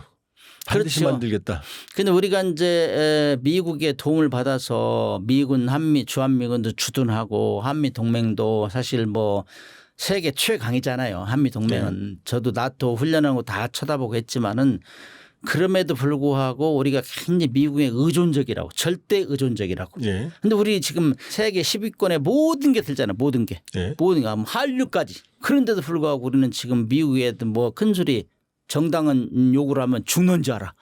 반드시 그렇죠. 만들겠다. 근데 우리가 이제 미국의 도움을 받아서 미군 한미 주한미군도 주둔하고 한미 동맹도 사실 뭐 세계 최강이잖아요. 한미 동맹은 저도 나토 훈련하고 다 쳐다보고 했지만은 그럼에도 불구하고 우리가 굉장히 미국에 의존적이라고 절대 의존적이라고. 예. 근데 우리 지금 세계 10위권에 모든 게 들잖아요. 모든 게. 예. 모든 게 한류까지. 그런데도 불구하고 우리는 지금 미국에 뭐 큰 소리 정당은 욕을 하면 죽는 줄 알아.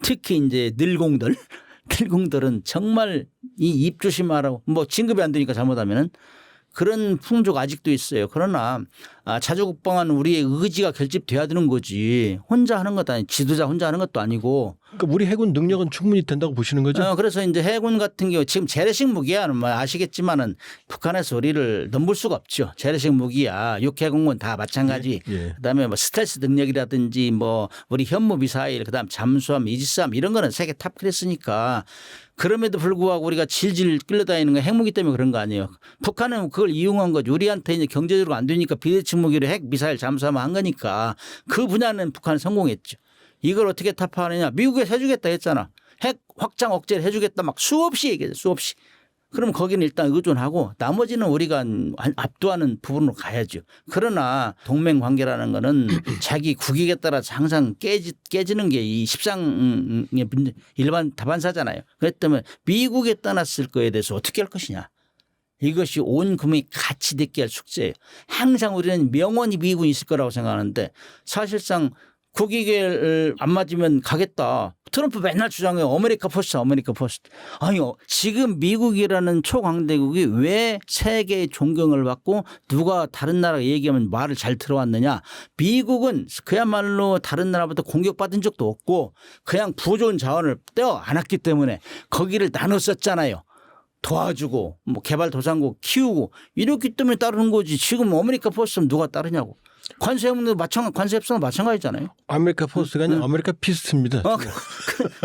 특히 이제 늙공들은 정말 이 입 조심하라고 뭐 진급이 안 되니까 잘못하면은 그런 풍조가 아직도 있어요. 그러나 자주국방은 우리의 의지가 결집돼야 되는 거지. 혼자 하는 것도 아니 지도자 혼자 하는 것도 아니고. 그러니까 우리 해군 능력은 충분히 된다고 보시는 거죠? 그래서 이제 해군 같은 경우 지금 재래식 무기야 뭐 아시겠지만은 북한에서 우리를 넘볼 수가 없죠. 재래식 무기야. 육해공군 다 마찬가지. 예. 그다음에 뭐 스텔스 능력이라든지 뭐 우리 현무 미사일 그다음 잠수함 이지스함 이런 거는 세계 탑 클래스니까 그럼에도 불구하고 우리가 질질 끌려다니는 건 핵무기 때문에 그런 거 아니에요. 북한은 그걸 이용한 거죠. 우리한테 이제 경제적으로 안 되니까 비대칭 무기로 핵 미사일 잠수함 한 거니까 그 분야는 북한은 성공했죠. 이걸 어떻게 타파하느냐. 미국에서 해주겠다 했잖아. 핵 확장 억제를 해주겠다 막 수없이 얘기해요. 수없이. 그럼 거기는 일단 의존하고 나머지는 우리가 압도하는 부분으로 가야죠. 그러나 동맹 관계라는 거는 자기 국익에 따라서 항상 깨지는 게 이 십상의 일반 다반사잖아요. 그렇기 때문에 미국에 떠났을 거에 대해서 어떻게 할 것이냐. 이것이 온 국민이 같이 느끼게 할 숙제예요. 항상 우리는 명언이 미국이 있을 거라고 생각하는데 사실상 국익을 안 맞으면 가겠다. 트럼프 맨날 주장해요. 아메리카 퍼스트 아메리카 퍼스트. 아니요. 지금 미국이라는 초강대국이 왜 세계의 존경을 받고 누가 다른 나라가 얘기하면 말을 잘 들어왔느냐. 미국은 그야말로 다른 나라부터 공격받은 적도 없고 그냥 부조한 자원을 떼어 안았기 때문에 거기를 나눠 썼잖아요. 도와주고 뭐 개발도상국 키우고 이렇기 때문에 따르는 거지. 지금 아메리카 퍼스트는 누가 따르냐고. 관세 없는 관세 협상은 마찬가지잖아요. 아메리카 포스트가 아니라 아메리카 피스트입니다.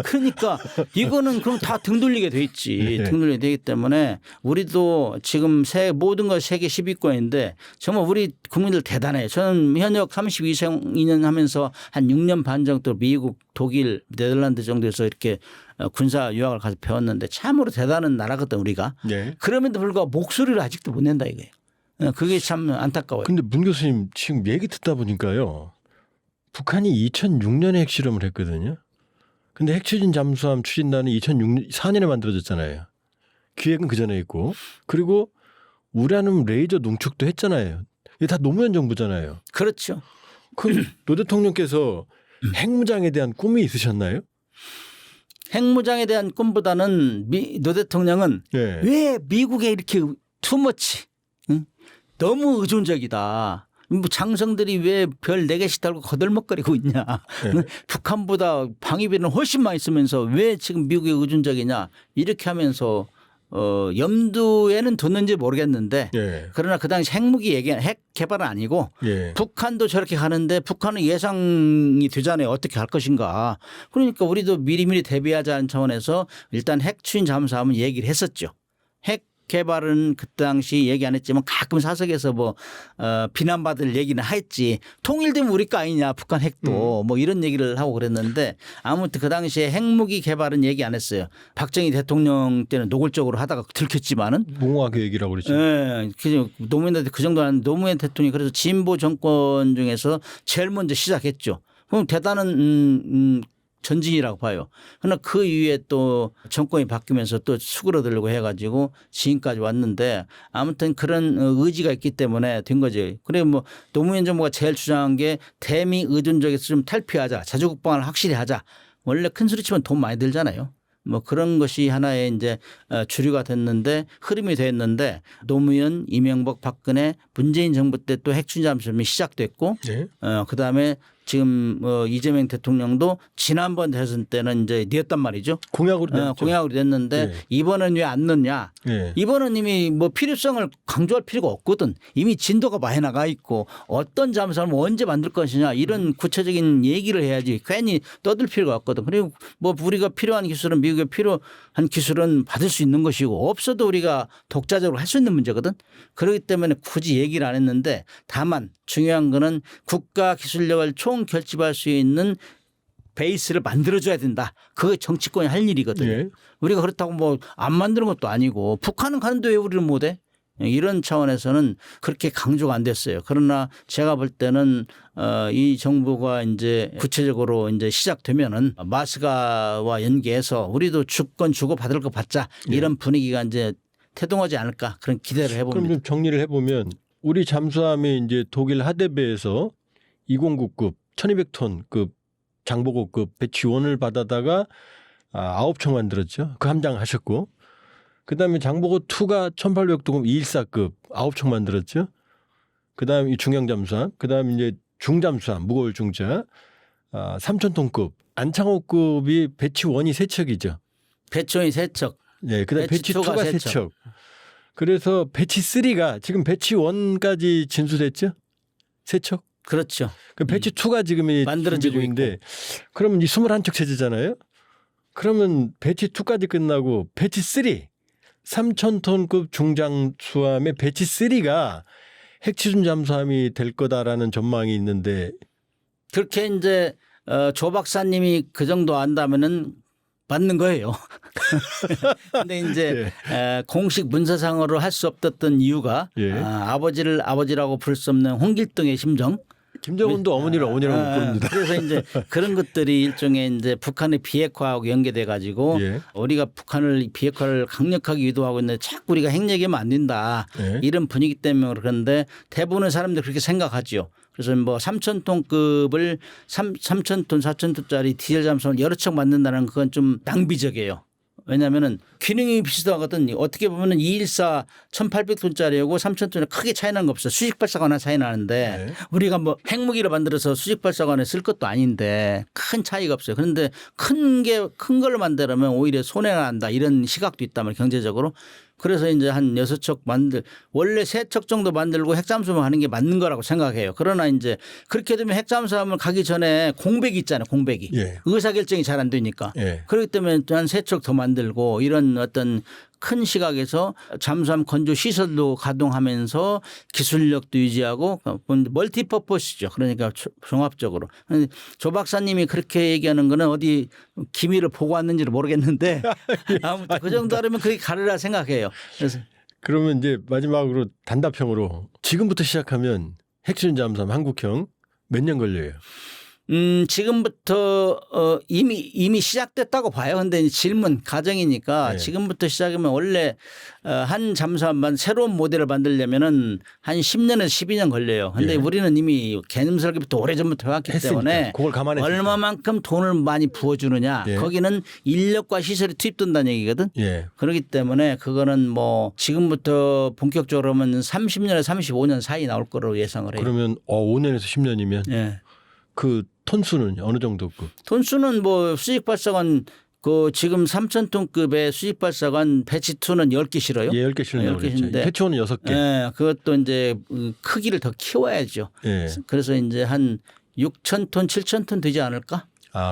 그러니까 이거는 그럼 다 등 돌리게 돼 있지. 네. 등 돌리게 되기 때문에 우리도 지금 모든 것 세계 10위권인데 정말 우리 국민들 대단해요. 저는 현역 32년 하면서 한 6년 반 정도 미국, 독일, 네덜란드 정도에서 이렇게 군사 유학을 가서 배웠는데 참으로 대단한 나라거든 우리가. 네. 그럼에도 불구하고 목소리를 아직도 못 낸다 이거예요. 그게 참 안타까워요. 근데 문 교수님 지금 얘기 듣다 보니까요. 북한이 2006년에 핵실험을 했거든요. 근데 핵추진 잠수함 추진단은 2004년에 만들어졌잖아요. 기획은 그전에 있고. 그리고 우라늄 레이저 농축도 했잖아요. 이게 다 노무현 정부잖아요. 그렇죠. 그 노 대통령께서 핵무장에 대한 꿈이 있으셨나요? 핵무장에 대한 꿈보다는 노 대통령은 네. 왜 미국에 이렇게 투머치 너무 의존적이다. 뭐 장성들이 왜 별 4개씩 달고 거들먹거리고 있냐. 네. 북한보다 방위비는 훨씬 많이 쓰면서 왜 지금 미국에 의존적이냐. 이렇게 하면서 염두에는 뒀는지 모르겠는데 네. 그러나 그 당시 핵무기 핵 개발은 아니고 네. 북한도 북한도 저렇게 가는데 북한은 예상이 되잖아요. 어떻게 할 것인가. 그러니까 우리도 미리미리 대비하자는 차원에서 일단 핵 추진 잠수함은 얘기를 했었죠. 핵 개발은 그 당시 얘기 안 했지만 가끔 사석에서 뭐 비난받을 얘기는 했지. 통일되면 우리 거 아니냐 북한 핵도 뭐 이런 얘기를 하고 그랬는데 아무튼 그 당시에 핵무기 개발은 얘기 안 했어요. 박정희 대통령 때는 노골적으로 하다가 들켰지만은 몽화 계획이라고 그랬죠. 네, 노무현 그 정도는 노무현 대통령이 그래서 진보 정권 중에서 제일 먼저 시작했죠. 그럼 대단한 전진이라고 봐요. 그러나 그 이후에 또 정권이 바뀌면서 또 수그러들고 해가지고 지금까지 왔는데 아무튼 그런 의지가 있기 때문에 된 거죠. 그래 뭐 노무현 정부가 제일 주장한 게 대미 의존적에서 좀 탈피하자. 자주국방을 확실히 하자. 원래 큰 소리 치면 돈 많이 들잖아요. 뭐 그런 것이 하나의 이제 주류가 됐는데 흐름이 됐는데 노무현, 이명박, 박근혜, 문재인 정부 때 또 핵추진 잠수함이 시작됐고 네. 그다음에 지금 이재명 대통령도 지난번 대선 때는 이제 냈단 말이죠. 공약으로 냈죠. 공약으로 냈는데 네. 이번은 왜 안 넣냐? 네. 이번은 이미 뭐 필요성을 강조할 필요가 없거든. 이미 진도가 많이 나가 있고 어떤 잠수함을 언제 만들 것이냐 이런 구체적인 얘기를 해야지 괜히 떠들 필요가 없거든. 그리고 뭐 우리가 필요한 기술은 미국에 필요한 기술은 받을 수 있는 것이고 없어도 우리가 독자적으로 할 수 있는 문제거든. 그렇기 때문에 굳이 얘기를 안 했는데 다만 중요한 거는 국가 기술력을 총 결집할 수 있는 베이스를 만들어줘야 된다. 그게 정치권이 할 일이거든요. 예. 우리가 그렇다고 뭐 안 만드는 것도 아니고 북한은 가는데 왜 우리는 못해? 이런 차원에서는 그렇게 강조가 안 됐어요. 그러나 제가 볼 때는 이 정부가 이제 구체적으로 이제 시작되면은 마스가와 연계해서 우리도 주권 주고 받을 거 받자 이런 분위기가 이제 태동하지 않을까 그런 기대를 그럼 해봅니다. 좀 정리를 해보면 우리 잠수함이 이제 독일 하데베에서 209급 1200톤급 장보고급 배치원을 받아다가 9척 만들었죠. 그 함장 하셨고 그다음에 장보고 2가 1800톤급 214급 9척 만들었죠. 그다음 이 중형 잠수함, 그다음 이제 중잠수함 무거울 중자 3000톤급 안창호급이 배치원이 3척이죠. 배치원이 3척. 네, 그다음 배치 2가 2가 3척. 그래서 배치 3가 지금 배치 1까지 진수됐죠? 3척. 그렇죠. 그 배치 2가 지금 만들어지고 중인데 그러면 이 21척 체제잖아요. 그러면 배치 2까지 끝나고 배치 3 3,000톤급 중장수함의 배치 3가 핵추진 잠수함이 될 거다라는 전망이 있는데 그렇게 이제 조 박사님이 그 정도 안다면은 맞는 거예요. 근데 이제 공식 문서상으로 할 수 없었던 이유가 예. 아버지를 아버지라고 부를 수 없는 홍길동의 심정. 김정은도 어머니를 어머니라고 못 부릅니다. 그래서 이제 그런 것들이 일종의 이제 북한의 비핵화하고 연계돼 가지고 예. 우리가 북한을 비핵화를 강력하게 유도하고 있는데 자꾸 우리가 핵 얘기하면 안 된다. 예. 이런 분위기 때문에 그런데 대부분의 사람들이 그렇게 생각하죠. 그래서 뭐 3,000톤급을 3,000톤, 4,000톤짜리 디젤 잠수함을 여러 척 만든다는 그건 좀 낭비적이에요. 왜냐하면은 기능이 비슷하거든. 어떻게 보면은 214 1,800톤짜리하고 3,000톤이 크게 차이 나는 거 없어. 수직 발사관에 차이 나는데 네. 우리가 뭐 핵무기를 만들어서 수직 발사관에 쓸 것도 아닌데 큰 차이가 없어요. 그런데 큰 걸로 만들면 오히려 손해가 난다 이런 시각도 있다면 경제적으로. 그래서 이제 한 6척 원래 3척 정도 만들고 핵잠수함을 하는 게 맞는 거라고 생각해요. 그러나 이제 그렇게 되면 핵잠수함을 가기 전에 공백이 있잖아요. 공백이. 예. 의사결정이 잘 안 되니까. 예. 그렇기 때문에 한 3척 더 만들고 이런 어떤 큰 시각에서 잠수함 건조 시설도 가동하면서 기술력도 유지하고 멀티퍼포스죠. 그러니까 종합적으로. 조 박사님이 그렇게 얘기하는 거는 어디 기밀을 보고 왔는지를 모르겠는데 아무튼 그 정도 하려면 그렇게 가르라 생각해요. 그래서 그러면 이제 마지막으로 단답형으로 지금부터 시작하면 핵추진 잠수함 한국형 몇 년 걸려요? 지금부터 이미 시작됐다고 봐요. 그런데 질문 가정이니까 네. 지금부터 시작하면 원래 한 잠수함만 새로운 모델을 만들려면은 한 10년에서 12년 걸려요. 그런데 예. 우리는 이미 개념 설계부터 오래전부터 해왔기 했으니까. 때문에 그걸 감안했으니까. 얼마만큼 돈을 많이 부어주느냐 예. 거기는 인력과 시설이 투입된다는 얘기거든. 예. 그렇기 때문에 그거는 뭐 지금부터 본격적으로 하면 30년에서 35년 사이 나올 거로 예상을 해요. 그러면 5년에서 10년이면 예. 그 톤수는 어느 정도급? 톤수는 뭐 수직 발사관 그 지금 3,000톤급의 수직 발사관 배치 2는 10개 실어요. 예, 10개 실는다고 10개 그랬죠. 실는데 배치원은 6개. 예, 그것도 이제 크기를 더 키워야죠. 예. 그래서 이제 한 6,000톤, 7,000톤 되지 않을까?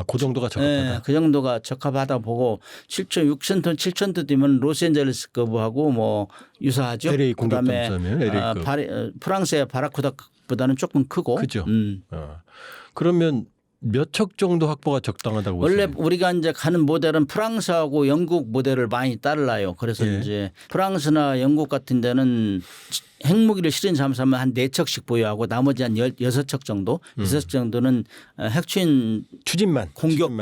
그 정도가 적합하다. 예, 그 정도가 적합하다 보고 6,000톤, 7,000톤 되면 로스앤젤레스급하고 뭐 유사하죠. LA 공격 그다음에 잠수함이에요. LA급. 프랑스의 바라쿠다보다는 조금 크고. 그죠. 그러면 몇 척 정도 확보가 적당하다고 원래 보세요? 우리가 이제 가는 모델은 프랑스하고 영국 모델을 많이 따라요. 그래서 예. 이제 프랑스나 영국 같은 데는 핵무기를 실은 잠수함은 한 4척씩 보유하고 나머지 한 6척 정도, 6척 정도는 핵추진 추진만 공격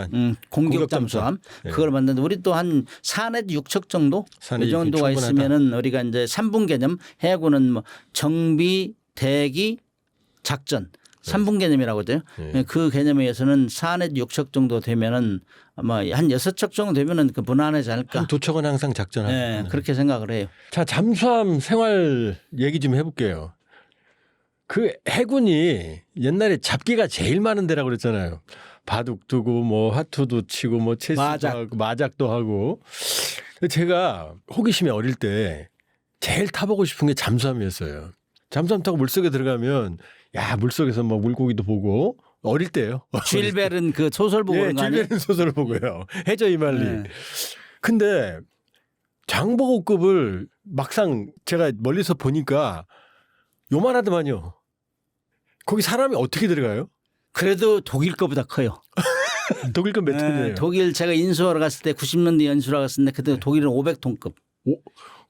잠수함 예. 그걸 만드는데 우리도 한 4 내지 6척 정도 사내 이 정도가 충분하다. 있으면은 우리가 이제 3분 개념 해군은 뭐 정비, 대기, 작전 3분 개념이라고 돼요. 네. 그 개념에 의해서는 4 내지 6척 정도 되면은 아마 한 6척 정도 되면은 그 무난하지 않을까. 한 2척은 항상 작전하고. 네, 그렇게 생각을 해요. 자, 잠수함 생활 얘기 좀 해볼게요. 그 해군이 옛날에 잡기가 제일 많은 데라고 그랬잖아요. 바둑 두고 뭐 화투도 치고 뭐 체스도 하고 마작도 하고. 제가 호기심에 어릴 때 제일 타보고 싶은 게 잠수함이었어요. 잠수함 타고 물속에 들어가면 야 물속에서 뭐 물고기도 보고 어릴 때요. 줄 벨은 그 소설 보고 그런 거 아니에요? 줄 벨은 소설을 보고요. 해저 이말리. 네. 근데 장보고급을 막상 제가 멀리서 보니까 요만하더만요. 거기 사람이 어떻게 들어가요? 그래도 독일 거보다 커요. 독일급 몇 톤이에요? 독일 제가 인수하러 갔을 때 90년대 연수하러 갔을 때 그때 독일은 500톤급.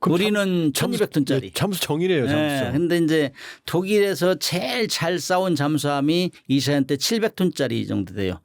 우리는 1200톤짜리. 잠수 정이래요. 잠수. 근데 이제 독일에서 제일 잘 싸운 잠수함이 이사연 때 700톤짜리 정도 돼요.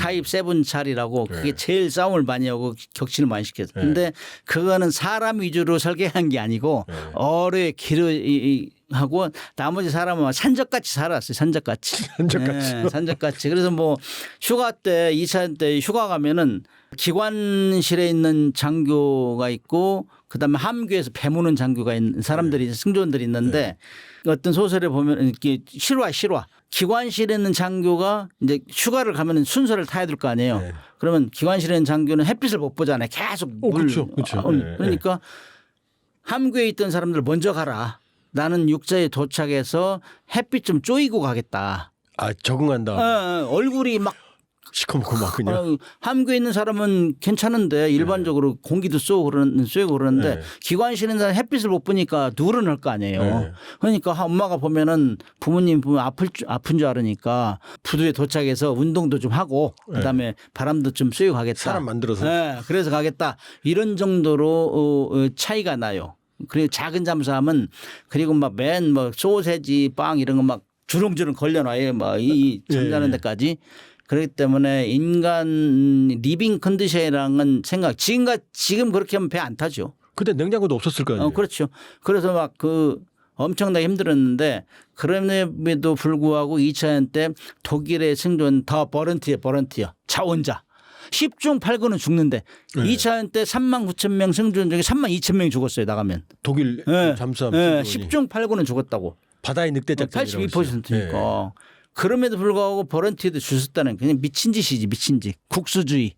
타입 7차리라고 그게 제일 싸움을 많이 하고 격침을 많이 시켰어요. 근데 그거는 사람 위주로 설계한 게 아니고 어뢰 길을 하고 나머지 사람은 산적같이 살았어요. 산적같이. 산적같이. 산적같이. 그래서 뭐 휴가 때 2차 때 휴가 가면은 기관실에 있는 장교가 있고 그다음에 함교에서 배무는 장교가 있는 사람들이 승조원들이 있는데 어떤 소설에 보면 이렇게 실화 기관실에 있는 장교가 이제 휴가를 가면 순서를 타야 될 거 아니에요. 그러면 기관실에 있는 장교는 햇빛을 못 보잖아요. 계속 물. 그렇죠. 그러니까 함교에 있던 사람들 먼저 가라. 나는 육자에 도착해서 햇빛 좀 쪼이고 가겠다. 아 적응한다. 얼굴이 막 시커멓고 막 그냥. 함교에 있는 사람은 괜찮은데 일반적으로 공기도 쏘고 그러는데 기관실에 있는 사람 햇빛을 못 보니까 누런할 거 아니에요. 그러니까 엄마가 보면은 부모님 보면 아픈 줄 알으니까 부두에 도착해서 운동도 좀 하고 그다음에 바람도 좀 쐬고 가겠다. 사람 만들어서. 그래서 가겠다. 이런 정도로 차이가 나요. 그리고 작은 잠수함은 그리고 막 맨 뭐 소세지 빵 이런 거 막 주렁주렁 걸려놔요. 막 이 잠자는 데까지. 그렇기 때문에 인간 리빙 컨디션이라는 생각 지금 그렇게 하면 배 안 타죠. 그때 냉장고도 없었을 거 아니에요. 그렇죠. 그래서 막 그 엄청나게 힘들었는데 그럼에도 불구하고 2차전 때 독일의 승조는 더 버런티어 자원자. 10중 8구는 죽는데 2차전 때 39,000명 승조원 중에 32,000명이 죽었어요. 나가면. 독일 잠수함. 10중 8구는 죽었다고. 바다의 늑대작전이라고 82%니까. 그럼에도 불구하고 버런티에도 주셨다는 그냥 미친 짓이지 미친 짓. 국수주의.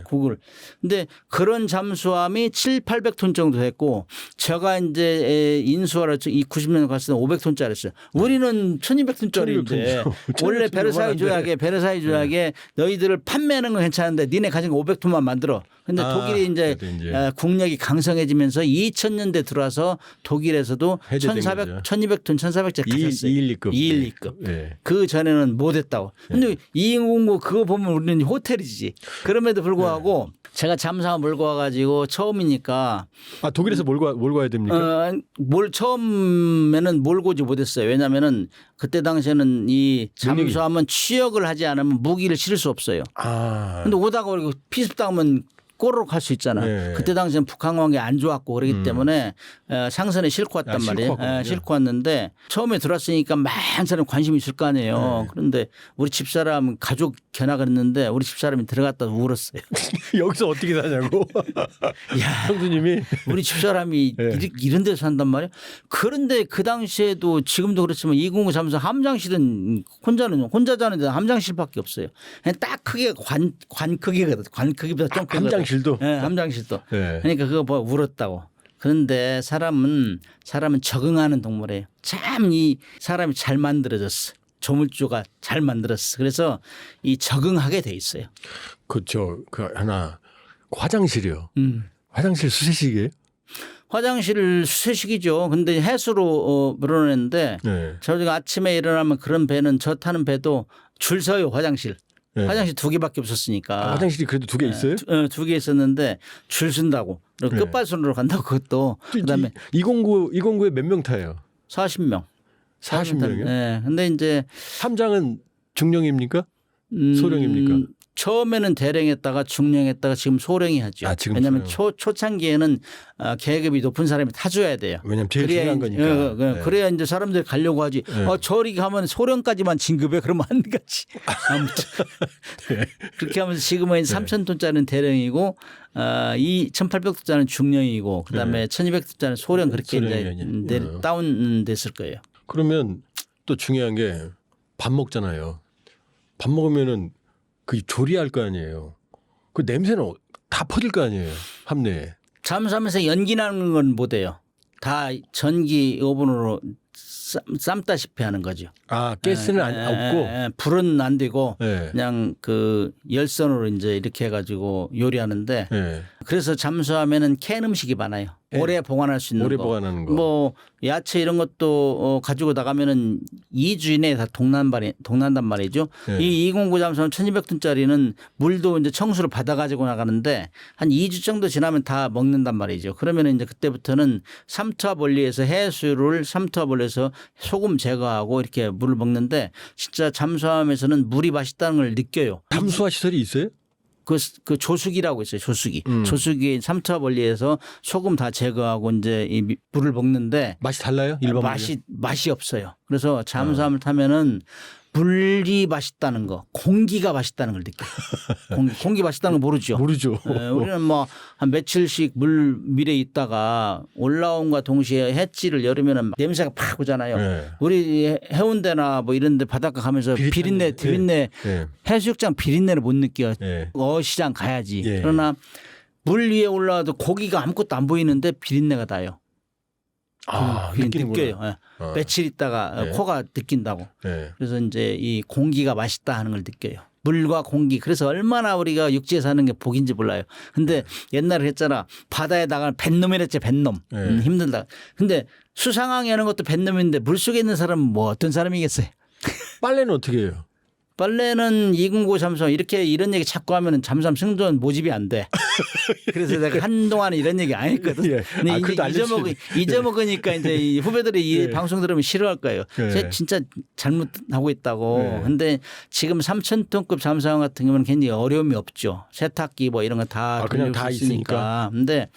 국을. 근데 그런 잠수함이 700-800톤 정도 됐고 제가 이제 인수하러 이 90년 갔을 때 500톤짜리였어요. 우리는 1200톤짜리인데 원래 베르사유 조약에 너희들을 판매하는 건 괜찮은데 니네 가진 거 500톤만 만들어. 근데 독일이 이제 국력이 강성해지면서 2000년대 들어와서 독일에서도 1200톤, 1400째 가졌어요. 212급. 그 전에는 못했다고. 근데 209 그거 보면 우리는 호텔이지. 그럼에도 불구하고 제가 잠수함 몰고 와가지고 처음이니까. 아 독일에서 몰고 와야 됩니까? 처음에는 몰고 오지 못했어요. 왜냐하면은 그때 당시에는 이 잠수함은 취역을 하지 않으면 무기를 실을 수 없어요. 근데 오다가 그리고 피습당하면 꼬르륵 할 수 있잖아. 그때 당시엔 북한 관계 안 좋았고 그렇기 때문에 상선에 싣고 왔단 말이에요. 싣고 왔는데 처음에 들어왔으니까 많은 사람 관심이 있을 거 아니에요. 그런데 우리 집사람 가족 견학을 했는데 우리 집사람이 들어갔다 울었어요. 여기서 어떻게 사냐고. 야, 형수님이. 우리 집사람이 이런 데서 산단 말이에요. 그런데 그 당시에도 지금도 그렇지만 209 잠수 함장실은 혼자 자는데 함장실밖에 없어요. 그냥 딱 크게 관 크기거든. 관 크기보다 좀 크거든. 함장실도. 네, 함장실도. 그러니까 그거 뭐 울었다고. 그런데 사람은 적응하는 동물이에요. 참 이 사람이 잘 만들어졌어. 조물주가 잘 만들었어. 그래서 이 적응하게 돼 있어요. 그렇죠. 그 하나 화장실이요. 화장실 수세식이에요? 화장실 수세식이죠. 근데 해수로 물어내는데 저희가 아침에 일어나면 그런 배는 저 타는 배도 줄 서요. 화장실. 화장실 2개밖에 없었으니까. 화장실이 그래도 2개 있어요? 2개 있었는데 줄 쓴다고. 그리고 끝발선으로 간다고 그것도. 그다음에 209에 몇 명 타요? 40명. 40명이요? 네. 근데 이제 함장은 중령입니까? 소령입니까? 처음에는 대령했다가 중령했다가 지금 소령이 하죠. 왜냐하면 초창기에는 계급이 높은 사람이 타줘야 돼요. 왜냐하면 제일 중요한 거니까. 그래야 이제 사람들이 가려고 하지. 저리 가면 소령까지만 진급해 그러면 안 가지. 아무튼 그렇게 하면서 지금은 3,000톤짜리는 대령이고 2,800톤짜리는 중령이고 그다음에 1,200톤짜리는 소령 그렇게 이제 다운됐을 거예요. 그러면 또 중요한 게 밥 먹잖아요. 밥 먹으면은 그 조리할 거 아니에요. 그 냄새는 다 퍼질 거 아니에요. 함내에. 잠수하면서 연기 나는 건 못 해요. 다 전기 오븐으로 삶다시피 하는 거죠. 아 가스는 없고 불은 안 되고 예. 그냥 그 열선으로 이제 이렇게 해가지고 요리하는데 예. 그래서 잠수하면은 캔 음식이 많아요. 예. 오래 보관할 수 있는 오래 거. 보관하는 거. 뭐 야채 이런 것도 가지고 나가면은 2주 이내에 다 동난단 말이죠. 예. 이 209 잠수함 1200톤짜리는 물도 이제 청수를 받아 가지고 나가는데 한 2주 정도 지나면 다 먹는단 말이죠. 그러면 이제 그때부터는 삼투압 원리에서 해수를 삼투압 원리에서 소금 제거하고 이렇게 물을 먹는데 진짜 잠수함에서는 물이 맛있다는 걸 느껴요. 담수화 시설이 있어요? 그 조수기라고 있어요. 조수기. 조수기 삼투압 원리에서 소금 다 제거하고 이제 이 물을 먹는데 맛이 달라요? 일반 맛이 없어요. 그래서 잠수함을 타면은 물이 맛있다는 거, 공기가 맛있다는 걸 느껴요. 공기 맛있다는 거 모르죠. 모르죠. 우리는 뭐 한 며칠씩 물 밀에 있다가 올라온과 동시에 햇질을 열으면 냄새가 팍 오잖아요. 네. 우리 해운대나 뭐 이런 데 바닷가 가면서 비린내 네. 해수욕장 비린내를 못 느껴요. 네. 어시장 가야지. 네. 그러나 물 위에 올라와도 고기가 아무것도 안 보이는데 비린내가 나요. 아, 느껴요. 예. 며칠 있다가 네. 코가 느낀다고. 네. 그래서 이제 이 공기가 맛있다 하는 걸 느껴요. 물과 공기. 그래서 얼마나 우리가 육지에 사는 게 복인지 몰라요. 근데 옛날에 했잖아. 바다에 나가는 뱃놈이랬지 뱃놈. 네. 힘들다. 근데 수상항에 하는 것도 뱃놈인데 물속에 있는 사람은 뭐 어떤 사람이겠어요. 빨래는 어떻게 해요? 빨래는 209 잠수함 이런 얘기 자꾸 하면은 잠수함 승조원 모집이 안 돼. 그래서 내가 한동안 이런 얘기 안 했거든. 예. 근데 이제 잊어먹으니까 이제 이 후배들이 이 예. 방송 들으면 싫어할 거예요. 예. 제가 진짜 잘못하고 있다고. 예. 근데 지금 3,000톤급 잠수함 같은 경우는 굉장히 어려움이 없죠. 세탁기 뭐 이런 거 다 그냥 다 있으니까. 근데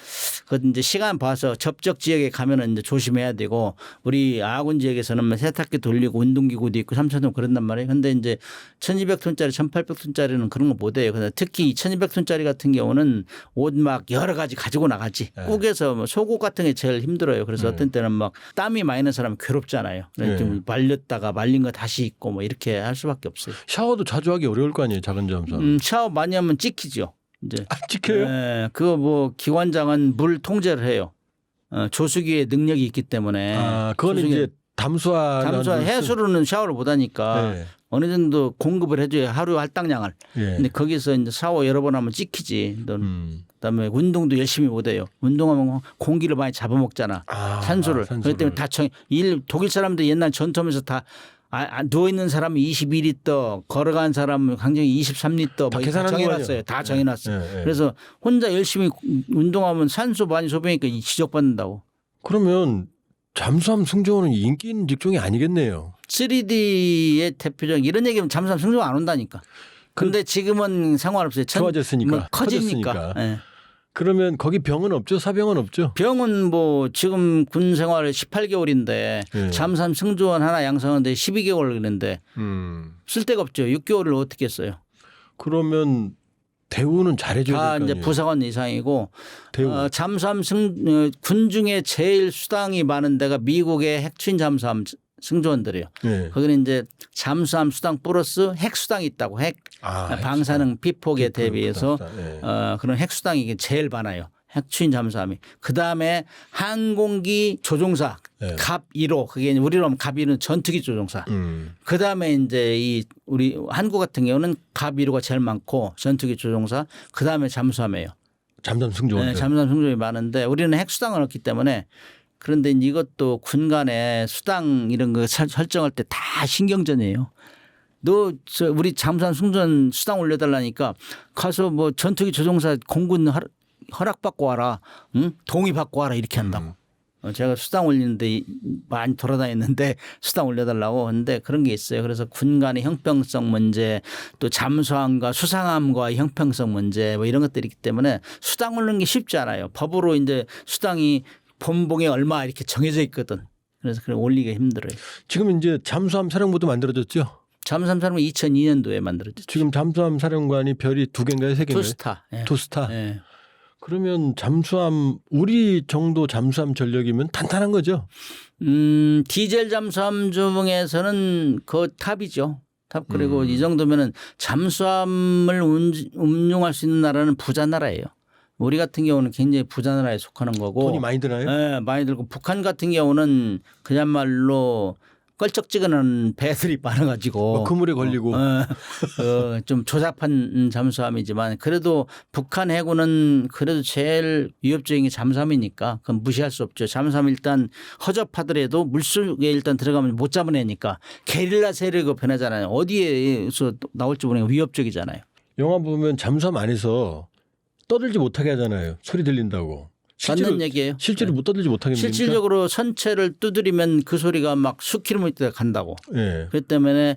그 이제 시간 봐서 접적 지역에 가면은 이제 조심해야 되고 우리 아군 지역에서는 뭐 세탁기 돌리고 운동기구도 있고 3,000톤 그런단 말이에요. 근데 이제 1,200톤짜리, 1,800톤짜리는 그런 거 못 해요. 근데 특히 1,200톤짜리 같은 경우는 옷 막 여러 가지 가지고 나가지. 네. 꾹에서 뭐 속옷 같은 게 제일 힘들어요. 그래서 어떤 때는 막 땀이 많이 나는 사람은 괴롭잖아요. 네. 좀 말렸다가 말린 거 다시 입고 뭐 이렇게 할 수밖에 없어요. 샤워도 자주 하기 어려울 거 아니에요, 작은 잠수함. 샤워 많이 하면 찍히죠. 이제. 찍혀요? 네, 그거 뭐 기관장은 물 통제를 해요. 조수기의 능력이 있기 때문에. 아, 그거는 이제 담수화 해수로는 샤워를 못 하니까 네. 어느 정도 공급을 해줘야 하루 할당량을. 예. 근데 거기서 이제 샤워 여러 번 하면 찍히지. 그다음에 운동도 열심히 못 해요. 운동하면 공기를 많이 잡아먹잖아. 산소를. 그렇기 때문에 다 독일 사람들 옛날 전투하면서 다 누워 있는 사람은 22리터, 걸어간 사람은 강정이 23리터 뭐 다 정해놨어요. 다 정해놨어요. 네. 그래서 혼자 열심히 운동하면 산소 많이 소비하니까 지적받는다고. 그러면 잠수함 승조원은 인기 있는 직종이 아니겠네요. 3D의 대표적 이런 얘기하면 잠수함 승조원 안 온다니까. 근데 지금은 상관없어요. 좋아졌으니까. 뭐 커지니까. 네. 그러면 거기 병은 없죠? 사병은 없죠? 병은 뭐 지금 군 생활 18개월인데 네. 잠수함 승조원 하나 양성하는데 12개월 걸리는데 쓸 데가 없죠. 6개월을 어떻게 했어요? 그러면 대우는 잘해줘야 될 거 다 아니에요? 이제 부사관 이상이고 잠수함 군 중에 제일 수당이 많은 데가 미국의 핵추인 잠수함 승조원들이에요. 네. 거기는 이제 잠수함 수당 플러스 핵 수당이 있다고 방사능 피폭에 대비해서 네. 그런 핵 수당이 제일 많아요. 핵추인 잠수함이. 그다음에 항공기 조종사 네. 갑 1호 그게 우리로 하면 갑 1호는 전투기 조종사. 그다음에 이제 우리 한국 같은 경우는 갑 1호가 제일 많고 전투기 조종사 그다음에 잠수함이에요. 잠수함 승조원. 네, 잠수함 승조원이 많은데 우리는 핵 수당을 얻기 때문에 그런데 이것도 군간에 수당 이런 거 설정할 때 다 신경전이에요. 우리 잠수함 승조원 수당 올려달라니까 가서 뭐 전투기 조종사 공군 허락받고 와라. 응? 동의받고 와라 이렇게 한다고. 제가 수당 올리는데 많이 돌아다녔는데 수당 올려달라고 하는데 그런 게 있어요. 그래서 군간의 형평성 문제 또 잠수함과 수상함과의 형평성 문제 뭐 이런 것들이 있기 때문에 수당 올리는 게 쉽지 않아요. 법으로 이제 수당이 본봉에 얼마 이렇게 정해져 있거든. 그래서 그걸 올리기가 힘들어요. 지금 이제 잠수함 사령부도 만들어졌죠? 잠수함 사령부 2002년도에 만들어졌죠. 지금 잠수함 사령관이 별이 2개인가요? 3개인가요? 투스타. 예. 투스타. 예. 그러면 잠수함 우리 정도 잠수함 전력이면 탄탄한 거죠? 디젤 잠수함 중에서는 그 탑이죠. 탑. 그리고 이 정도면은 잠수함을 운용할 수 있는 나라는 부자 나라예요. 우리 같은 경우는 굉장히 부자 나라에 속하는 거고. 돈이 많이 드나요? 네, 많이 들고 북한 같은 경우는 그야말로 껄쩍지근한 배들이 많아가지고 그물에 걸리고 좀 조잡한 잠수함이지만 그래도 북한 해군은 그래도 제일 위협적인 게 잠수함이니까 그건 무시할 수 없죠. 잠수함 일단 허접하더라도 물속에 일단 들어가면 못 잡아내니까 게릴라 세력으로 변하잖아요. 어디에서 나올지 모르니까 위협적이잖아요. 영화 보면 잠수함 안에서 떠들지 못하게 하잖아요. 소리 들린다고. 맞는 얘기예요. 실제로 못 떠들지 못하게 합니까? 실질적으로 선체를 두드리면 그 소리가 막 수킬로미터 간다고. 예. 그렇기 때문에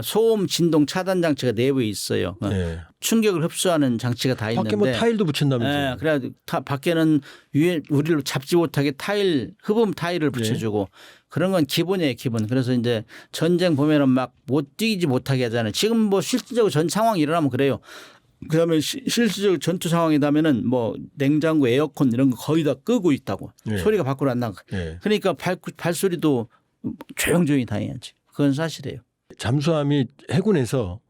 소음 진동 차단 장치가 내부에 있어요. 예. 충격을 흡수하는 장치가 다 있는데. 밖에 뭐 타일도 붙인다면서요. 예, 그래야 밖에는 위에 우리를 잡지 못하게 흡음 타일을 붙여주고 그런 건 기본이에요, 기본. 그래서 이제 전쟁 보면은 막 못 뛰지 못하게 하잖아요. 지금 뭐 실질적으로 전 상황이 일어나면 그래요. 그다음에 실질적 전투 상황이라면은 뭐 냉장고, 에어컨 이런 거 거의 다 끄고 있다고. 예. 소리가 밖으로 안 나가. 예. 그러니까 발소리도 조용조용히 다해야지. 그건 사실이에요. 잠수함이 해군에서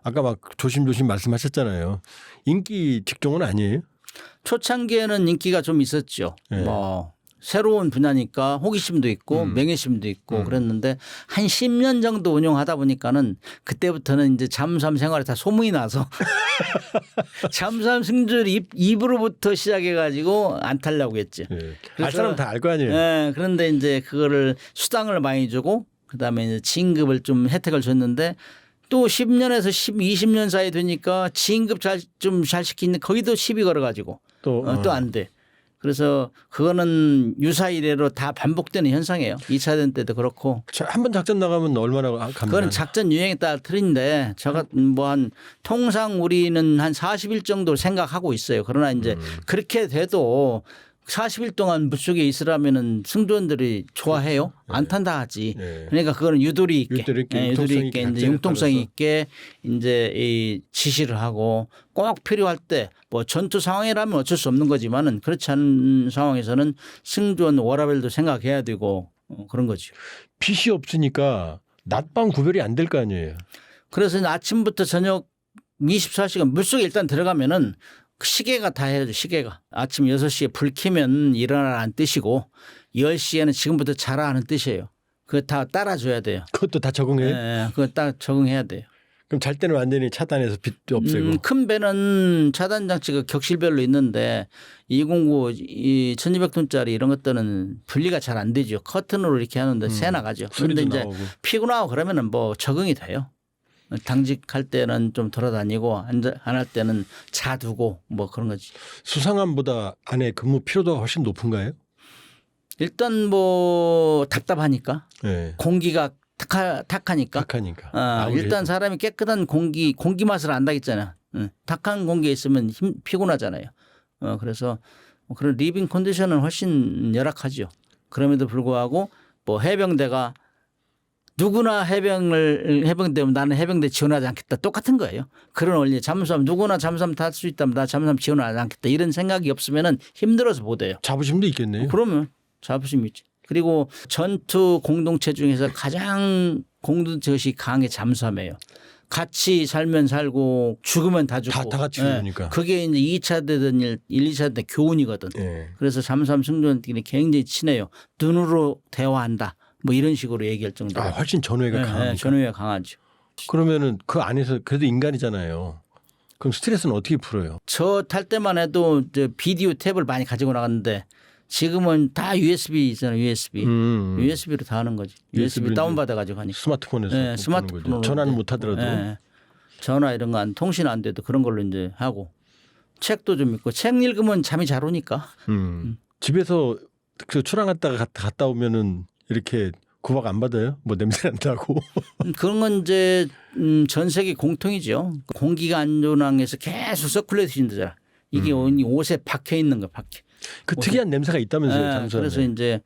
아까 막 조심조심 말씀하셨잖아요. 인기 직종은 아니에요? 초창기에는 인기가 좀 있었죠. 예. 뭐 새로운 분야니까 호기심도 있고 명예심도 있고 그랬는데 한 10년 정도 운영하다 보니까는 그때부터는 이제 잠수함 생활에 다 소문이 나서 잠수함 승조를 입으로부터 시작해 가지고 안 타려고 했죠. 예. 알 사람 다 알 거 아니에요. 예, 그런데 이제 그거를 수당을 많이 주고 그다음에 이제 진급을 좀 혜택을 줬는데 또 10년에서 20년 사이 되니까 진급 좀 잘 시키는데 거기도 시비 걸어 가지고 또 안 돼. 그래서 그거는 유사 이래로 다 반복되는 현상이에요. 2차 대전 때도 그렇고. 한 번 작전 나가면 얼마나 갑니까? 그거는 작전 유행에 따라 틀린데 제가 뭐 한 통상 우리는 한 40일 정도 생각하고 있어요. 그러나 이제 그렇게 돼도 40일 동안 물속에 있으라면은 승조원들이 좋아해요. 안 탄다 하지. 그러니까 그거는 유도리 있게, 유도리 있게 이제 융통성이 있게 이제 이 지시를 하고 꼭 필요할 때 뭐 전투 상황이라면 어쩔 수 없는 거지만은 그렇지 않은 상황에서는 승조원 워라밸도 생각해야 되고 그런 거죠. 빛이 없으니까 낮밤 구별이 안 될 거 아니에요. 그래서 아침부터 저녁 24시간 물속에 일단 들어가면은 시계가 다 해야죠. 시계가. 아침 6시에 불 켜면 일어나라는 뜻이고 10시에는 지금부터 자라는 뜻이에요. 그거 다 따라줘야 돼요. 그것도 다 적응해요? 네, 그거 딱 적응해야 돼요. 그럼 잘 때는 완전히 차단해서 빛 없애고. 큰 배는 차단 장치가 격실별로 있는데 209, 1200톤짜리 이런 것들은 분리가 잘 안 되죠. 커튼으로 이렇게 하는데 새 나가죠. 그런데 이제 나오고. 피곤하고 그러면은 뭐 적응이 돼요. 당직할 때는 좀 돌아다니고 안 할 때는 자두고 뭐 그런 거지. 수상함보다 안에 근무 피로도가 훨씬 높은가요? 일단 뭐 답답하니까 네. 공기가 탁하니까. 탁하니까. 일단 사람이 깨끗한 공기 맛을 안다 했잖아. 탁한 공기에 있으면 피곤하잖아요. 그래서 그런 리빙 컨디션은 훨씬 열악하죠. 그럼에도 불구하고 뭐 해병대가 누구나 해병대면 나는 해병대 지원하지 않겠다. 똑같은 거예요. 그런 원리. 잠수함 누구나 잠수함 탈 수 있다면 나 잠수함 지원하지 않겠다. 이런 생각이 없으면은 힘들어서 못 해요. 자부심도 있겠네요. 그러면 자부심이 있지. 그리고 전투 공동체 중에서 가장 공동체의식이 강한 잠수함이에요. 같이 살면 살고 죽으면 다 죽고. 다 같이 죽으니까. 그게 이제 2차 대전 1, 2차 대전 교훈이거든. 네. 그래서 잠수함 승조원끼리 굉장히 친해요. 눈으로 대화한다. 뭐 이런 식으로 얘기할 정도로. 훨씬 전우회가 강합니까? 전우회가 강하죠. 그러면은 그 안에서 그래도 인간이잖아요. 그럼 스트레스는 어떻게 풀어요? 저 탈 때만 해도 비디오 탭을 많이 가지고 나갔는데 지금은 다 USB 있잖아요. USB로 다 하는 거지. USB 다운받아 가지고 하니까. 스마트폰에서 스마트폰으로 전화는 못 하더라도. 전화 이런 거 통신 안 돼도 그런 걸로 이제 하고 책도 좀 읽고 책 읽으면 잠이 잘 오니까. 집에서 그 출항 갔다 오면은 이렇게 구박 안 받아요? 뭐 냄새 난다고. 그런 건 이제 전 세계 공통이죠. 공기가 안 좋은 항에서 계속 서큘레이션이 되잖아. 이게 옷에 박혀 있는 거 박혀. 그 특이한 냄새가 있다면서요. 잠수함에. 그래서 이제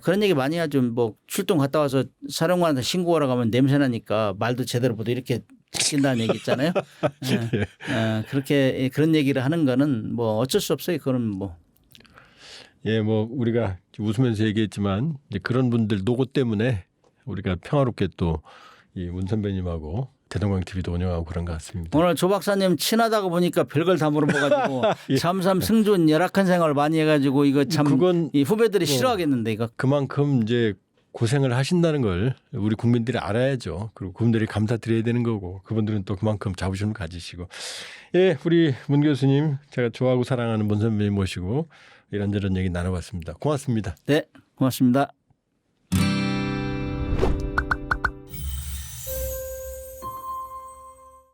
그런 얘기 많이 하죠. 뭐 출동 갔다 와서 사령관한테 신고하러 가면 냄새 나니까 말도 제대로 못 이렇게 시킨다는 얘기 있잖아요. 그렇게 그런 얘기를 하는 거는 뭐 어쩔 수 없어요. 그건 뭐. 예, 뭐 우리가 웃으면서 얘기했지만 이제 그런 분들 노고 때문에 우리가 평화롭게 또 이 문 선배님하고 대동강 TV도 운영하고 그런 것 같습니다. 오늘 조 박사님 친하다고 보니까 별걸 다 물어봐가지고 예. 잠삼 승준 열악한 생활 많이 해가지고 이거 참 그건 이 후배들이 싫어하겠는데 이거. 그만큼 이제 고생을 하신다는 걸 우리 국민들이 알아야죠. 그리고 국민들이 감사드려야 되는 거고 그분들은 또 그만큼 자부심을 가지시고. 예, 우리 문 교수님 제가 좋아하고 사랑하는 문 선배님 모시고 이런저런 얘기 나눠봤습니다. 고맙습니다. 네, 고맙습니다.